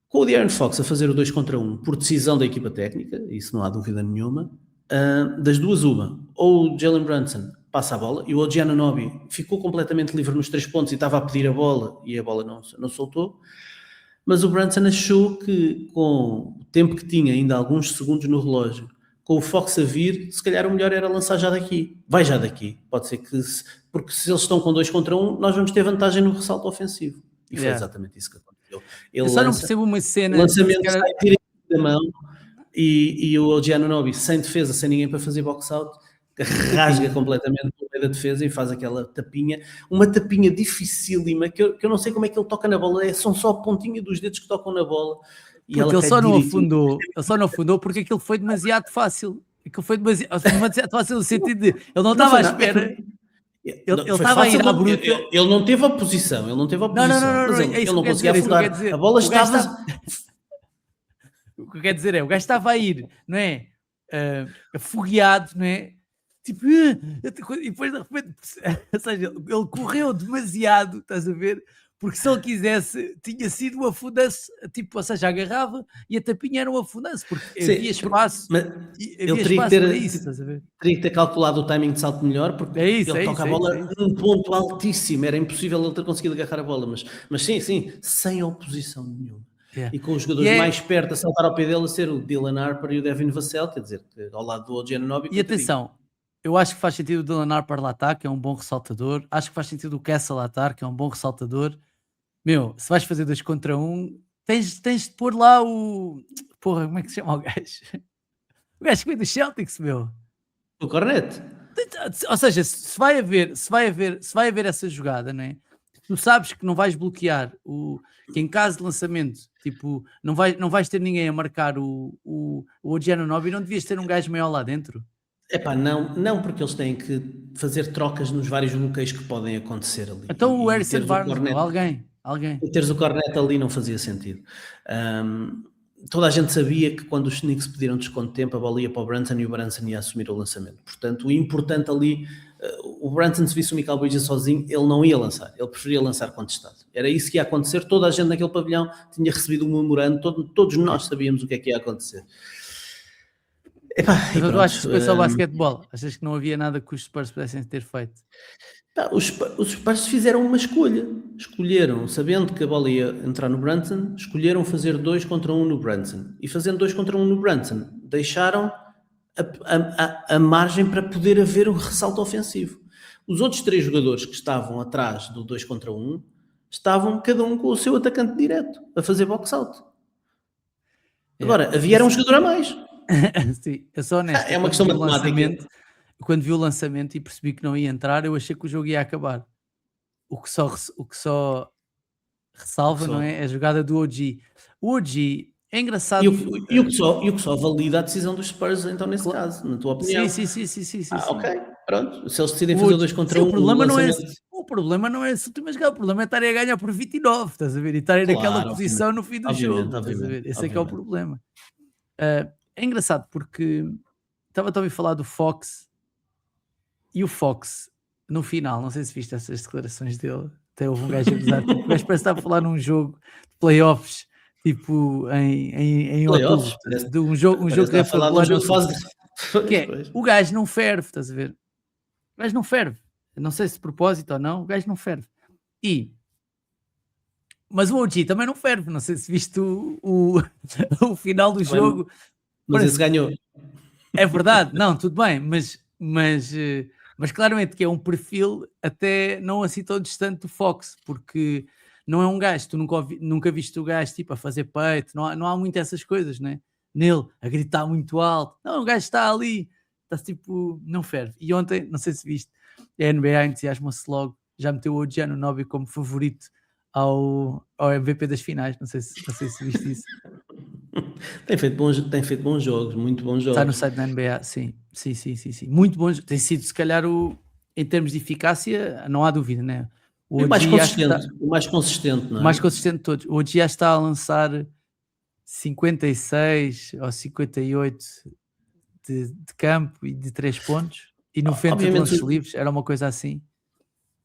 Com o De'Aaron Fox a fazer o 2 contra 1 por decisão da equipa técnica, isso não há dúvida nenhuma, das duas uma, ou o Jalen Brunson passa a bola e o OG Anunoby ficou completamente livre nos 3 pontos e estava a pedir a bola e a bola não soltou, mas o Brunson achou que com o tempo que tinha, ainda alguns segundos no relógio, com o Fox a vir, se calhar o melhor era lançar já daqui. Vai já daqui. Pode ser que, porque se eles estão com 2 contra 1, nós vamos ter vantagem no ressalto ofensivo. E foi exatamente isso que aconteceu. Eu só não percebo uma cena... O lançamento sai direito da mão e o OG Anunoby, sem defesa, sem ninguém para fazer box-out, rasga completamente no meio da defesa e faz aquela tapinha. Uma tapinha dificílima, que eu não sei como é que ele toca na bola. São só a pontinha dos dedos que tocam na bola. E porque ele só não afundou porque aquilo foi demasiado fácil. Aquilo foi demasiado fácil no sentido de... Ele não estava à espera... Ele estava a ir à bruta. Ele não teve a posição. Não, mas ele não conseguia afundar. A bola estava... O que quer dizer é, o gajo estava a ir, não é? Afogueado, não é? Tipo, e depois de repente, ou seja, ele correu demasiado, estás a ver? Porque se ele quisesse, tinha sido um afundanço, tipo, ou seja, agarrava e a tapinha era um afundanço, porque havia espaço. Mas ele teria que ter calculado o timing de salto melhor, porque ele toca a bola num ponto altíssimo, era impossível ele ter conseguido agarrar a bola, mas sim, sem oposição nenhuma. Yeah. e com os jogadores mais perto a saltar ao pé dele a ser o Dylan Harper e o Devin Vassell, quer dizer, ao lado do OG Anunoby. E atenção, eu acho que faz sentido o Dylan Harper lá estar, que é um bom ressaltador. Acho que faz sentido o Kessel lá estar, que é um bom ressaltador. Meu, se vais fazer 2 contra 1, tens de pôr lá o... Porra, como é que se chama o gajo? O gajo que veio do Celtics, meu. O Cornet. Ou seja, se vai haver essa jogada, não é? Tu sabes que não vais bloquear que em caso de lançamento, tipo, não vais ter ninguém a marcar o OG Anunoby, não devias ter um gajo maior lá dentro? Epá, não, porque eles têm que fazer trocas nos vários bloqueios que podem acontecer ali. Então o E Harrison teres Barnes, Cornet, alguém. e teres o Cornet ali não fazia sentido. Toda a gente sabia que quando os Knicks pediram desconto de tempo, a bola ia para o Brunson e o Brunson ia assumir o lançamento. Portanto, o importante ali, o Brunson, se visse o Mikal Bridges sozinho, ele não ia lançar, ele preferia lançar contestado. Era isso que ia acontecer, toda a gente naquele pavilhão tinha recebido um memorando, todos nós sabíamos o que é que ia acontecer. Epá, então tu achas que foi só basquetebol? Achas que não havia nada que os Spurs pudessem ter feito? Os Spurs fizeram uma escolha. Escolheram, sabendo que a bola ia entrar no Brunson, escolheram fazer 2 contra 1 no Brunson. E fazendo 2 contra 1 no Brunson, deixaram a margem para poder haver um ressalto ofensivo. Os outros 3 jogadores que estavam atrás do 2 contra 1 estavam cada um com o seu atacante direto a fazer box-out. Agora, havia um jogador a mais. Sim, eu sou honesto. É uma questão matemática. Quando vi o lançamento e percebi que não ia entrar, eu achei que o jogo ia acabar. O que só ressalva, não é? A jogada do OG. O OG é engraçado. E o que só valida a decisão dos Spurs, então, nesse caso, na tua opinião. Sim. Ok, pronto. Se eles decidem fazer 2 contra 1, o problema não é esse último jogar, o problema é estarem a ganhar por 29, estás a ver? E estarem naquela posição no fim do jogo, estás a ver? Esse é que é o problema. É engraçado porque estava a ouvir falar do Fox. E o Fox, no final, não sei se viste essas declarações dele, até houve um gajo a gozar, tipo, o gajo parece que estava a falar num jogo de playoffs, tipo, em playoffs, outubro, de um jogo que é falar de um jogo de fase. Que é, o gajo não ferve, estás a ver? O gajo não ferve. Não sei se de propósito ou não, o gajo não ferve. Mas o OG também não ferve, não sei se viste o final do jogo. Mas esse ganhou. É verdade, não, tudo bem, mas claramente que é um perfil até não assim tão distante do Fox, porque não é um gajo, tu nunca viste o gajo tipo a fazer peito, não há muito essas coisas, né? Nele, a gritar muito alto, não, o gajo está ali, está tipo, não ferve. E ontem, não sei se viste, a NBA entusiasma-se logo, já meteu o OG Anunoby como favorito ao MVP das finais, não sei se viste isso. Tem feito bons jogos, muito bons jogos. Está no site da NBA, sim. Muito bons. Tem sido, se calhar, em termos de eficácia, não há dúvida, né? O mais consistente, não é? O mais consistente de todos. O OG já está a lançar 56 ou 58 de campo e de 3 pontos e 90 de lances livres, era uma coisa assim.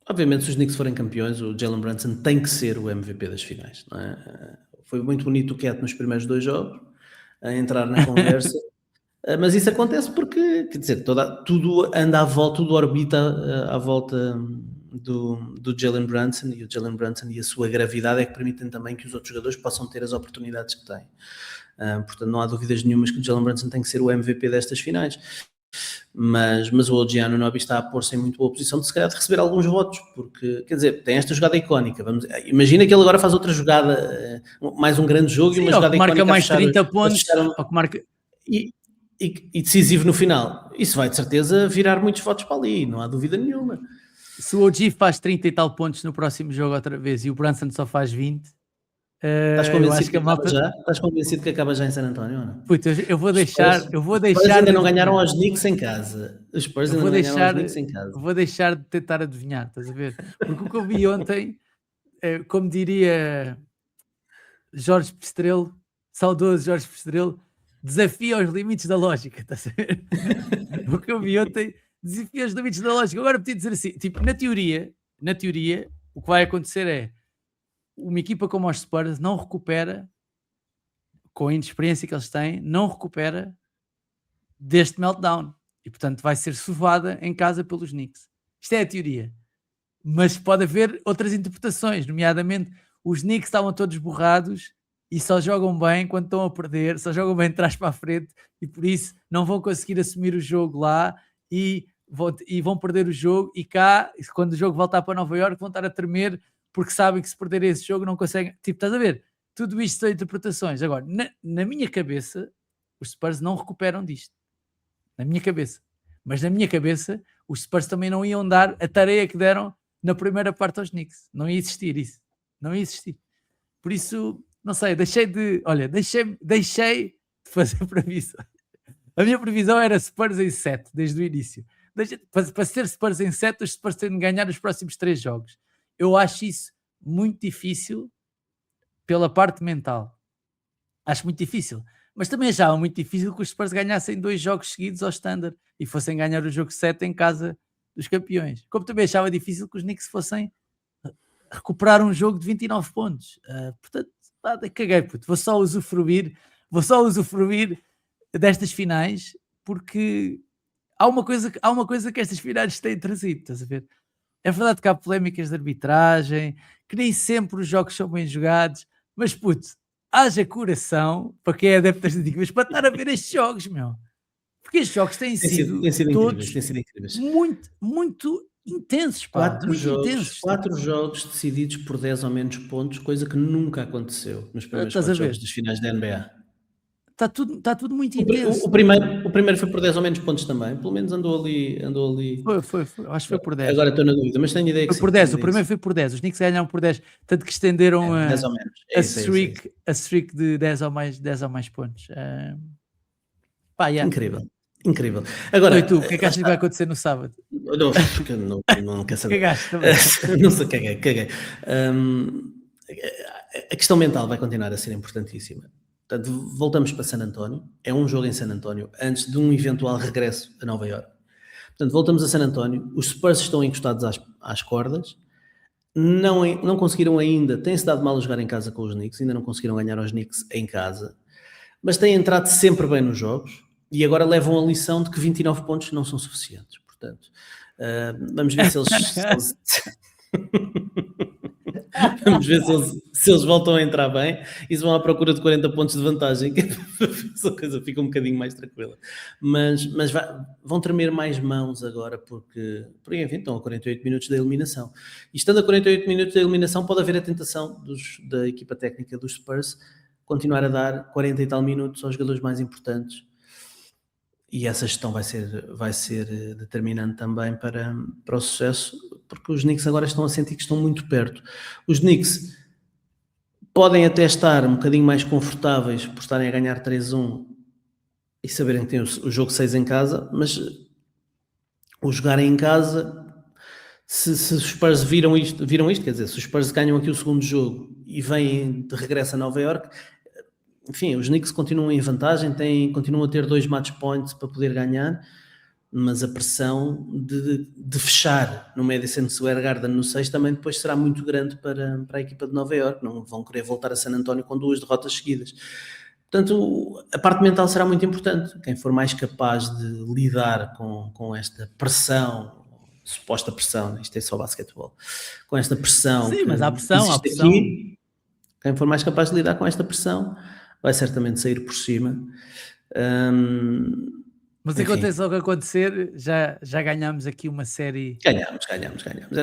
Obviamente, se os Knicks forem campeões, o Jalen Brunson tem que ser o MVP das finais, não é? Foi muito bonito o Cat nos primeiros 2 jogos, a entrar na conversa, mas isso acontece porque, quer dizer, tudo anda à volta, tudo orbita à volta do Jalen Brunson, e o Jalen Brunson e a sua gravidade é que permitem também que os outros jogadores possam ter as oportunidades que têm. Portanto, não há dúvidas nenhumas que o Jalen Brunson tem que ser o MVP destas finais. Mas o OG Anunoby está a pôr-se em muito boa posição de se calhar de receber alguns votos, porque, quer dizer, tem esta jogada icónica. Imagina que ele agora faz outra jogada, mais um grande jogo. Sim, e uma jogada icónica. Marca mais 30 pontos. E decisivo no final. Isso vai de certeza virar muitos votos para ali, não há dúvida nenhuma. Se o OG faz 30 e tal pontos no próximo jogo outra vez e o Brunson só faz 20... Estás convencido que acaba já em San António ou não? Puta, eu vou deixar. Os Spurs ainda não ganharam aos Knicks em casa. Os Spurs ainda não ganharam aos Knicks em casa. Vou deixar de tentar adivinhar, estás a ver? Porque o que eu vi ontem, como diria Jorge Pestrelo, saudoso Jorge Pestrelo, desafia os limites da lógica, estás a ver? O que eu vi ontem desafia os limites da lógica. Agora podia dizer assim, tipo, na teoria, o que vai acontecer é uma equipa como os Spurs não recupera, com a inexperiência que eles têm, não recupera deste meltdown. E, portanto, vai ser sovada em casa pelos Knicks. Isto é a teoria. Mas pode haver outras interpretações, nomeadamente os Knicks estavam todos borrados e só jogam bem quando estão a perder, só jogam bem de trás para a frente e por isso não vão conseguir assumir o jogo lá e vão perder o jogo e cá, quando o jogo voltar para Nova Iorque, vão estar a tremer porque sabem que se perderem esse jogo não conseguem, tipo, estás a ver? Tudo isto são interpretações. Agora, na minha cabeça, os Spurs não recuperam disto. Na minha cabeça. Mas na minha cabeça, os Spurs também não iam dar a tarefa que deram na primeira parte aos Knicks. Não ia existir isso. Não ia existir. Por isso, não sei, deixei de fazer previsão. A minha previsão era Spurs em 7, desde o início. Para ser Spurs em 7, os Spurs têm de ganhar os próximos 3 jogos. Eu acho isso muito difícil pela parte mental. Acho muito difícil. Mas também achava muito difícil que os Spurs ganhassem 2 jogos seguidos ao Standard e fossem ganhar o jogo 7 em casa dos campeões. Como também achava difícil que os Knicks fossem recuperar um jogo de 29 pontos. Portanto, caguei, puto. Vou só usufruir destas finais porque há uma coisa que estas finais têm trazido, estás a ver? É verdade que há polémicas de arbitragem, que nem sempre os jogos são bem jogados, mas puto, haja coração para quem é adepto das equipas para estar a ver estes jogos, meu. Porque estes jogos têm sido todos incríveis. Muito, muito intensos, pá. 4 jogos decididos por 10 ou menos pontos, coisa que nunca aconteceu nos primeiros 4 jogos das finais da NBA. Está tudo muito intenso. O primeiro foi por 10 ou menos pontos também. Pelo menos andou ali. Foi. Acho que foi por 10. Agora estou na dúvida, mas tenho ideia que foi por 10. O primeiro foi por 10. Os Knicks ganharam por 10. Tanto que estenderam a streak de 10 ou mais pontos. Incrível. Agora, e tu, o que é que achas que vai acontecer no sábado? Não quer saber. Não sei, caguei. A questão mental vai continuar a ser importantíssima. Portanto, voltamos para San António. É um jogo em San António antes de um eventual regresso a Nova Iorque. Portanto, voltamos a San António. Os Spurs estão encostados às cordas. Não conseguiram ainda. Têm-se dado mal a jogar em casa com os Knicks. Ainda não conseguiram ganhar aos Knicks em casa. Mas têm entrado sempre bem nos jogos. E agora levam a lição de que 29 pontos não são suficientes. Portanto, vamos ver se eles... Vamos ver se eles voltam a entrar bem e se vão à procura de 40 pontos de vantagem, que a coisa fica um bocadinho mais tranquila. Mas vão tremer mais mãos agora porque enfim, estão a 48 minutos da eliminação. E estando a 48 minutos da eliminação, pode haver a tentação da equipa técnica dos Spurs continuar a dar 40 e tal minutos aos jogadores mais importantes. E essa gestão vai ser determinante também para o sucesso, porque os Knicks agora estão a sentir que estão muito perto. Os Knicks podem até estar um bocadinho mais confortáveis por estarem a ganhar 3-1 e saberem que têm o jogo 6 em casa, mas o jogarem em casa, se os Spurs viram isto, quer dizer, se os Spurs ganham aqui o segundo jogo e vêm de regresso a Nova Iorque, enfim, os Knicks continuam em vantagem, continuam a ter 2 match points para poder ganhar, mas a pressão de fechar no Madison Square Garden no 6 também depois será muito grande para a equipa de Nova Iorque. Não vão querer voltar a San António com 2 derrotas seguidas. Portanto, a parte mental será muito importante. Quem for mais capaz de lidar com esta pressão, suposta pressão, isto é só basquetebol, com esta pressão... Sim, mas há pressão. Aqui, quem for mais capaz de lidar com esta pressão vai certamente sair por cima. Mas aconteça o que acontecer, já ganhámos aqui uma série. Ganhámos.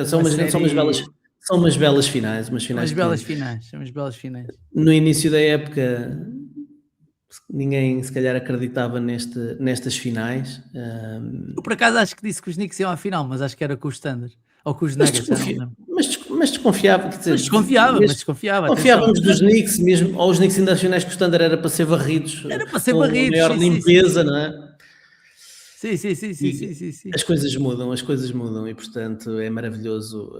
São umas belas finais. São umas belas finais. No início da época, ninguém se calhar acreditava nestas finais. Eu por acaso acho que disse que os Knicks iam à final, mas acho que era com os Standard. Ou com os Nuggets. Mas desconfiava. Confiávamos dos Knicks, mesmo, ou os Knicks ainda finais que o Standard era para ser varridos. Era para ser varridos. Com a maior limpeza, não é? Sim. As coisas mudam e, portanto, é maravilhoso.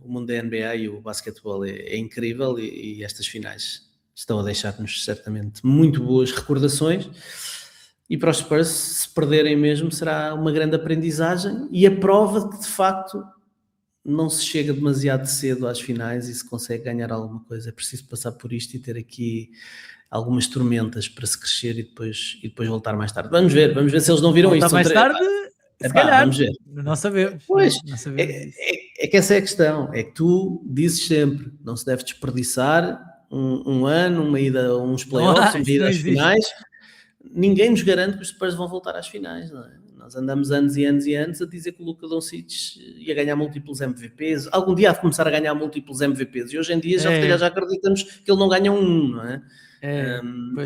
O mundo da NBA e o basquetebol é incrível e estas finais estão a deixar-nos certamente muito boas recordações. E para os Spurs, se perderem mesmo, será uma grande aprendizagem e a prova de que, de facto, não se chega demasiado cedo às finais e se consegue ganhar alguma coisa. É preciso passar por isto e ter aqui algumas tormentas para se crescer e depois voltar mais tarde. Vamos ver se eles não viram isto. Mais tarde, se calhar. Vamos ver. Não sabemos. Pois, é que essa é a questão. É que tu dizes sempre, não se deve desperdiçar um ano, uma ida a uns playoffs, uma ida às finais, ninguém nos garante que os Spurs vão voltar às finais, não é? Nós andamos anos e anos e anos a dizer que o Luka Doncic ia ganhar múltiplos MVPs, algum dia há de começar a ganhar múltiplos MVPs, e hoje em dia já acreditamos que ele não ganha um, não é?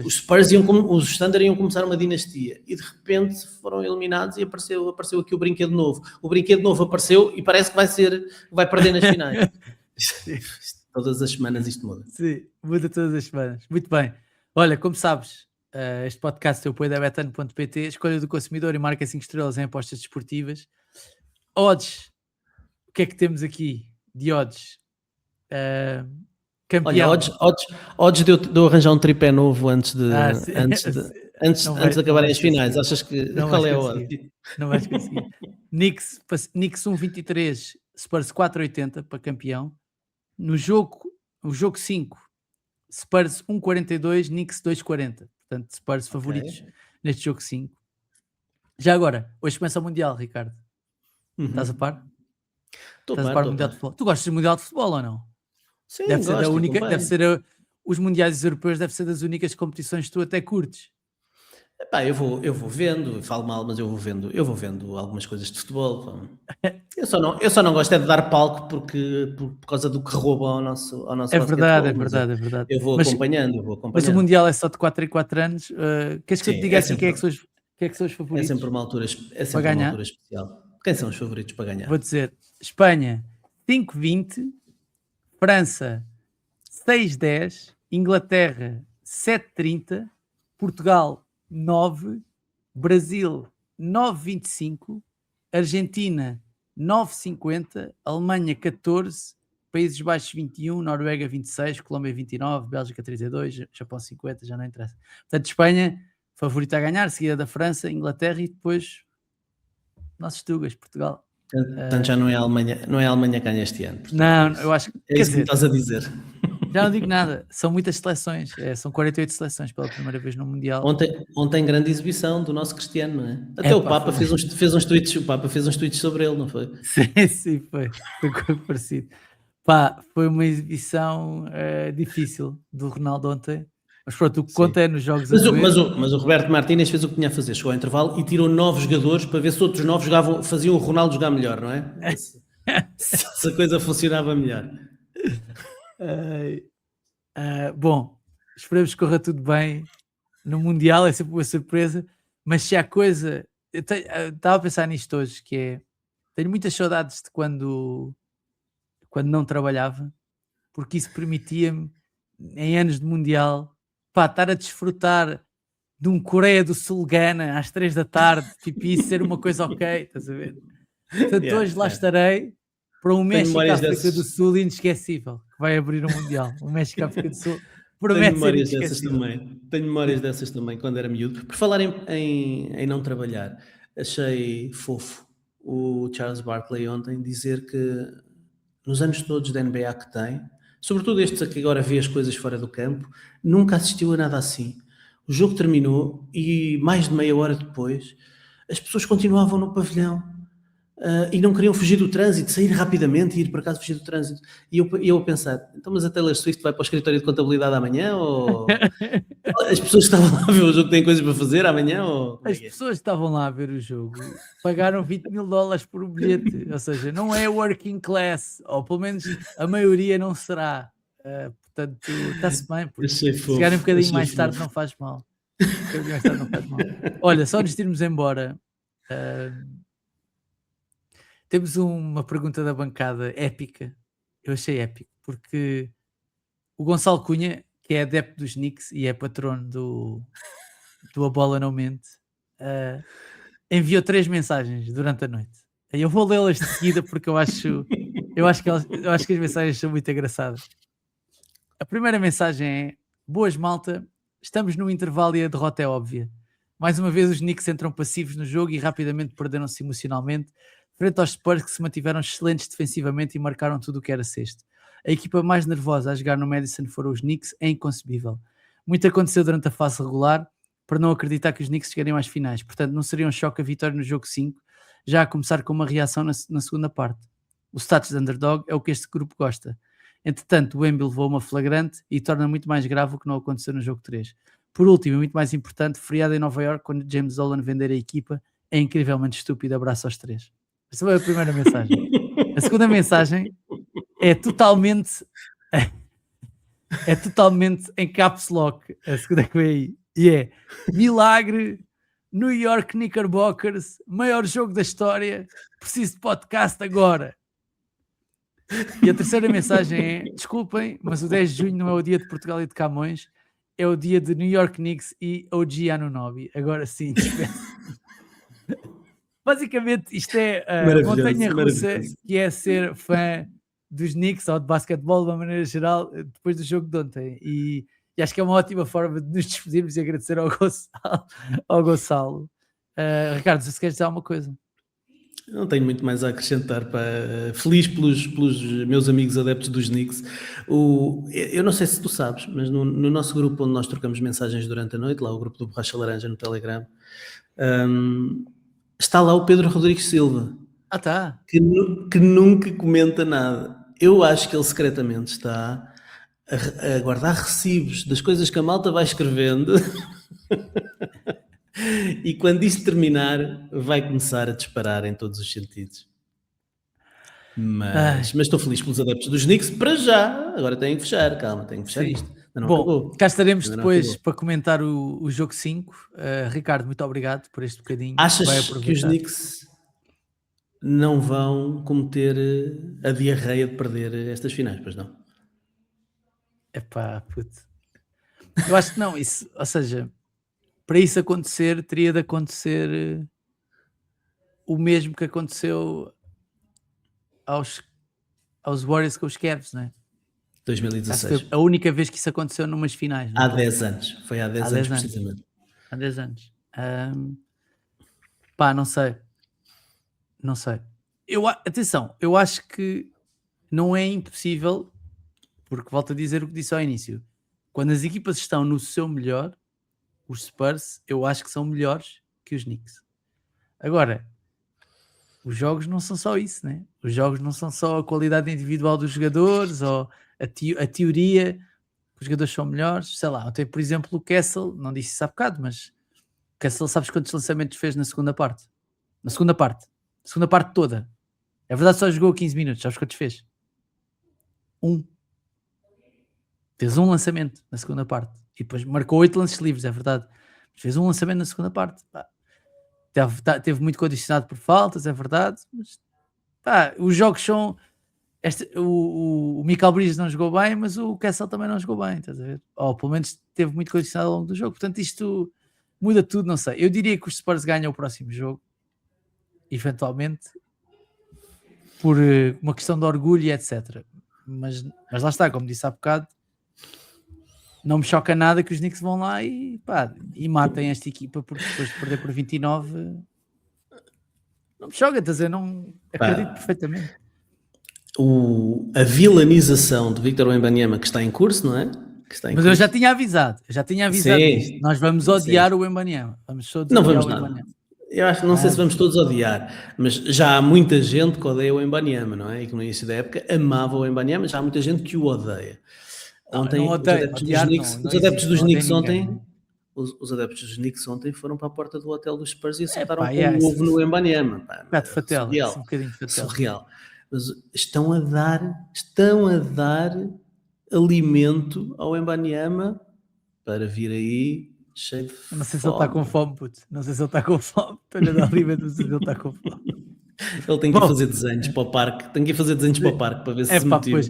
Os Spurs os Thunder iam começar uma dinastia e de repente foram eliminados e apareceu aqui o brinquedo novo. O brinquedo novo apareceu e parece que vai perder nas finais. Todas as semanas isto muda. Sim, muda todas as semanas. Muito bem. Olha, como sabes, este podcast é o apoio da Betano.pt, escolha do consumidor e marca 5 estrelas em apostas desportivas. Odds. O que é que temos aqui de odds? Campeão. Olha, odds de eu arranjar um tripé novo antes de acabarem as finais. Achas que qual é a odd? Não vais conseguir. Knicks 1,23, Spurs 4,80 para campeão. No jogo 5, Spurs 1,42, Knicks 2,40. Portanto, Spurs favoritos neste jogo 5. Já agora, hoje começa o Mundial, Ricardo. Estás a par? Estás a par do Mundial de Futebol? Tu gostas do Mundial de Futebol ou não? Sim, deve ser a única, os mundiais europeus deve ser das únicas competições que tu até curtes. Epá, eu vou vendo, falo mal, mas eu vou vendo algumas coisas de futebol. Eu só não gosto é de dar palco por causa do que rouba ao nosso é verdade. Eu vou acompanhando. Mas o Mundial é só de 4 em 4 anos. Queres que eu te diga assim quem é que são os favoritos? É sempre uma altura especial. Quem são os favoritos para ganhar? Vou dizer, Espanha 5,20, França 6,10, Inglaterra 7,30, Portugal 9, Brasil 9,25, Argentina 9,50, Alemanha 14, Países Baixos 21, Noruega 26, Colômbia 29, Bélgica 32, Japão 50, já não interessa. Portanto, Espanha favorita a ganhar, seguida da França, Inglaterra e depois nossos Tugas, Portugal. Portanto, já não é a Alemanha que ganha este ano. Portanto, não, eu acho que... É isso que me estás a dizer. Já não digo nada, são muitas seleções, são 48 seleções pela primeira vez no Mundial. Ontem grande exibição do nosso Cristiano, não é? Até o Papa fez uns tweets sobre ele, não foi? Sim, foi parecido. Foi uma exibição difícil do Ronaldo ontem, mas pronto, o que conta é nos jogos mas o Roberto Martínez fez o que tinha a fazer, chegou ao intervalo e tirou 9 jogadores para ver se outros 9 faziam o Ronaldo jogar melhor, não é? Se a coisa funcionava melhor. Bom, esperemos que corra tudo bem no Mundial, é sempre uma surpresa, mas se há coisa, eu estava a pensar nisto hoje, que é, tenho muitas saudades de quando não trabalhava, porque isso permitia-me em anos de Mundial estar a desfrutar de um Coreia do Sul Gana às 3 da tarde, tipo isso ser uma coisa ok, estás a ver? Portanto, hoje lá estarei para um México-África do Sul inesquecível, que vai abrir o Mundial. O México-África do Sul promete ser inesquecível. Tenho memórias dessas também, quando era miúdo. Por falar em não trabalhar, achei fofo o Charles Barkley ontem dizer que nos anos todos da NBA que tem, sobretudo estes que agora vê as coisas fora do campo, nunca assistiu a nada assim. O jogo terminou e mais de meia hora depois as pessoas continuavam no pavilhão. E não queriam fugir do trânsito, sair rapidamente e ir para casa fugir do trânsito. E eu a pensar, então mas a Taylor Swift vai para o escritório de contabilidade amanhã? Ou as pessoas que estavam lá a ver o jogo têm coisas para fazer amanhã? As pessoas que estavam lá a ver o jogo pagaram $20,000 por um bilhete, ou seja, não é working class, ou pelo menos a maioria não será. Portanto, está-se bem, porque se chegarem um bocadinho mais tarde não faz mal. Olha, só antes de irmos embora... temos uma pergunta da bancada épica. Eu achei épico, porque o Gonçalo Cunha, que é adepto dos Knicks e é patrono do A Bola Não Mente, enviou 3 mensagens durante a noite. Eu vou lê-las de seguida porque eu acho que as mensagens são muito engraçadas. A primeira mensagem é: boas malta, estamos no intervalo e a derrota é óbvia. Mais uma vez os Knicks entram passivos no jogo e rapidamente perderam-se emocionalmente frente aos Spurs, que se mantiveram excelentes defensivamente e marcaram tudo o que era cesto. A equipa mais nervosa a jogar no Madison foram os Knicks, é inconcebível. Muito aconteceu durante a fase regular para não acreditar que os Knicks chegariam às finais, portanto não seria um choque a vitória no jogo 5, já a começar com uma reação na segunda parte. O status de underdog é o que este grupo gosta. Entretanto, o Wembley levou uma flagrante e torna muito mais grave o que não aconteceu no jogo 3. Por último, e muito mais importante, feriado em Nova Iorque, quando James Dolan vender a equipa, é incrivelmente estúpido. Abraço aos 3. Essa foi a primeira mensagem. A segunda mensagem é totalmente em caps lock. A segunda que vem aí. E é milagre, New York Knickerbockers, maior jogo da história, preciso de podcast agora. E a terceira mensagem é: desculpem, mas o 10 de junho não é o dia de Portugal e de Camões, é o dia de New York Knicks e OG Anunoby. Agora sim, basicamente isto é a montanha russa, que é ser fã dos Knicks ou de basquetebol de uma maneira geral depois do jogo de ontem. E acho que é uma ótima forma de nos despedirmos e agradecer ao Gonçalo. Ricardo, se queres dizer alguma coisa? Não tenho muito mais a acrescentar. Feliz pelos meus amigos adeptos dos Knicks. Eu não sei se tu sabes, mas no nosso grupo onde nós trocamos mensagens durante a noite, lá o grupo do Borracha Laranja no Telegram, está lá o Pedro Rodrigues Silva. Tá. Que nunca comenta nada. Eu acho que ele secretamente está a guardar recibos das coisas que a malta vai escrevendo e quando isto terminar vai começar a disparar em todos os sentidos. Mas estou feliz pelos adeptos dos Knicks para já. Agora tenho que fechar, calma, tenho que fechar isto. Não bom, acabou. Cá estaremos depois para comentar o jogo 5. Ricardo, muito obrigado por este bocadinho. Achas que os Knicks não vão cometer a diarreia de perder estas finais, pois não? Epá, puto. Eu acho que não, isso, ou seja, para isso acontecer, teria de acontecer o mesmo que aconteceu aos Warriors com os Cavs, não é? 2016. A única vez que isso aconteceu numas finais. Há 10 anos. Foi há 10 anos, precisamente. Há 10 anos. Pá, não sei. Atenção, eu acho que não é impossível, porque volto a dizer o que disse ao início. Quando as equipas estão no seu melhor, os Spurs, eu acho que são melhores que os Knicks. Agora, os jogos não são só isso, né? Os jogos não são só a qualidade individual dos jogadores ou a teoria que os jogadores são melhores. Sei lá, ontem, por exemplo, o Kessel, não disse isso há bocado, mas o Kessel, sabes quantos lançamentos fez na segunda parte? Na segunda parte toda. É verdade, só jogou 15 minutos. Sabes quantos fez? Fez um lançamento na segunda parte. E depois marcou 8 lances livres, é verdade. Mas fez um lançamento na segunda parte. Teve muito condicionado por faltas, é verdade. Mas os jogos são... o Michael Bridges não jogou bem, mas o Kessel também não jogou bem, estás a ver? Ou pelo menos teve muito condicionado ao longo do jogo. Portanto, isto muda tudo, não sei. Eu diria que os Spurs ganham o próximo jogo, eventualmente, por uma questão de orgulho e etc. Mas lá está, como disse há bocado, não me choca nada que os Knicks vão lá e matem esta equipa, porque depois de perder por 29 não me choca, estás a dizer, não acredito perfeitamente. A vilanização de Victor Wembanyama que está em curso, não é? Mas eu já tinha avisado isto. Nós vamos odiar o Wembanyama. Não vamos nada. Eu acho que não sei se vamos todos odiar, mas já há muita gente que odeia o Wembanyama, não é? E que no início da época amava o Wembanyama, já há muita gente que o odeia. Ontem, os adeptos dos Knicks ontem foram para a porta do hotel dos Spurs e acertaram com um ovo no Wembanyama. Surreal. Mas estão a dar alimento ao Wembanyama para vir aí cheio de fome. Não sei se ele está com fome, puto. Não sei se ele está com fome para lhe dar alimento, não sei se ele está com fome. Ele tem que ir fazer desenhos para o parque. Para ver se motiva. Pois,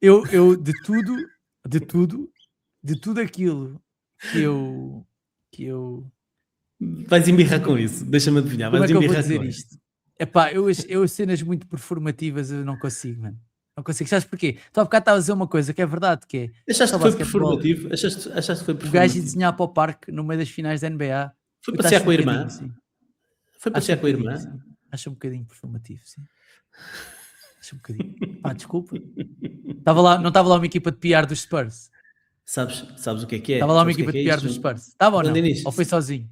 eu de tudo aquilo que eu... Vais embirrar com isso. Deixa-me adivinhar. Como é que eu vou dizer isto? Eu cenas muito performativas eu não consigo, mano. Não consigo. Sabes porquê? Tu há bocado estava a dizer uma coisa que é verdade, que é... Achaste que foi performativo? Achaste que foi performativo? O gajo ia desenhar para o parque no meio das finais da NBA. Foi passear com a irmã? Foi passear com a irmã? Acho um bocadinho performativo, sim. Acho um bocadinho. Desculpa. Não estava lá uma equipa de PR dos Spurs? Sabes o que é? Estava lá uma equipa de PR dos Spurs? Estava ou não? Ou foi sozinho?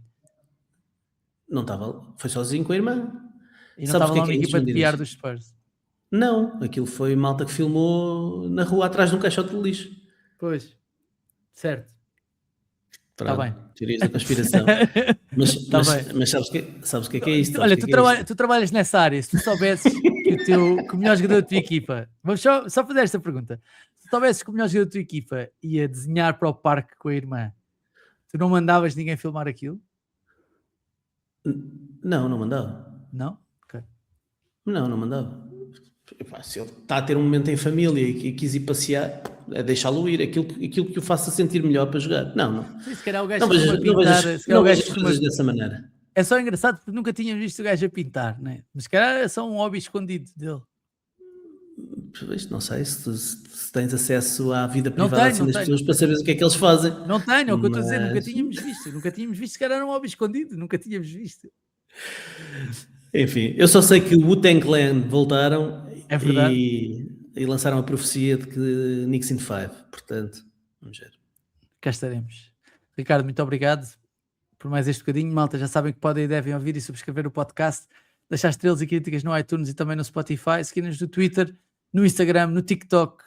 Não estava. Foi sozinho com a irmã. E não estava lá uma equipa de PR dos Spurs? Não, aquilo foi malta que filmou na rua atrás de um caixote de lixo. Pois, certo. Está Pronto, bem. teorias da conspiração. Mas, Tá mas, bem. mas sabes o que é isso? Sabes Olha, o que é isto? tu trabalhas nessa área. Se tu soubesses que o melhor jogador da tua equipa, vamos só fazer esta pergunta. Se tu soubesses que o melhor jogador da tua equipa ia desenhar para o parque com a irmã, tu não mandavas ninguém filmar aquilo? Não, não mandava. Não? Ok. Não mandava. Epá, se ele está a ter um momento em família e quis ir passear, é deixá-lo ir, aquilo que o faça sentir melhor para jogar. Não. Sim, se calhar o gajo Não vejas, costuma não pintar. vejas, Se calhar não o gajo vejas costuma. coisas dessa maneira. É só engraçado porque nunca tínhamos visto o gajo a pintar, né? Mas se calhar é só um hobby escondido dele. Isto não sei se tens acesso à vida Não privada tenho, assim não das tenho. pessoas para saberes o que é que eles fazem. Não tenho, é o que eu estou a dizer, nunca Mas, tínhamos visto. Nunca tínhamos visto, se calhar era um hobby escondido, nunca tínhamos visto. enfim, eu só sei que o Wu-Tang Clan voltaram É verdade. e lançaram a profecia de que Nixon 5, portanto, vamos ver. Cá estaremos. Ricardo, muito obrigado por mais este bocadinho. Malta, já sabem que podem e devem ouvir e subscrever o podcast, deixar estrelas e críticas no iTunes e também no Spotify, seguir-nos no Twitter, no Instagram, no TikTok,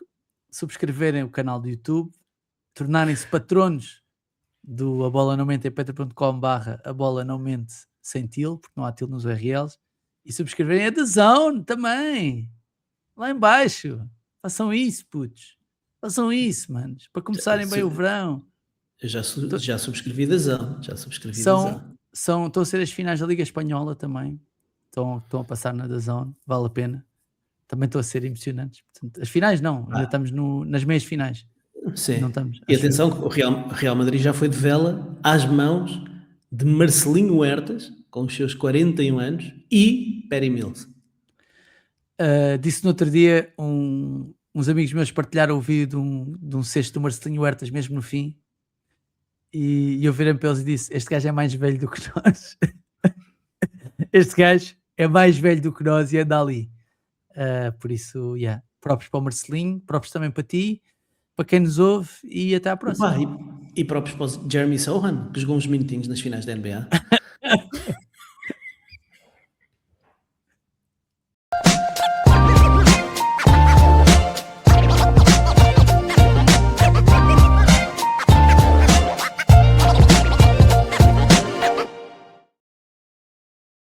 subscreverem o canal do YouTube, tornarem-se patronos do A Bola Não Mente em patreon.com/A Bola Não Mente sem til, porque não há til nos URLs, e subscreverem a The Zone também, lá em baixo. Façam isso, putos. Façam isso, manos, para começarem bem o verão. Eu já subscrevi Dazão, Estão a ser as finais da Liga Espanhola também. Estão a passar na DAZN, vale a pena. Também estão a ser emocionantes. Portanto, as finais não, ainda estamos nas meias finais. Sim. Não estamos, E atenção que o Real Madrid já foi de vela às mãos de Marcelinho Huertas, com os seus 41 anos, e Perry Mills. Disse no outro dia, uns amigos meus partilharam o vídeo de um cesto do Marcelinho Huertas, mesmo no fim, e eu virei para eles e disse: este gajo é mais velho do que nós. Este gajo é mais velho do que nós e anda ali. Por isso, próprios para o Marcelinho, próprios também para ti, para quem nos ouve, e até à próxima. E próprios para o Jeremy Sohan, que jogou uns minutinhos nas finais da NBA.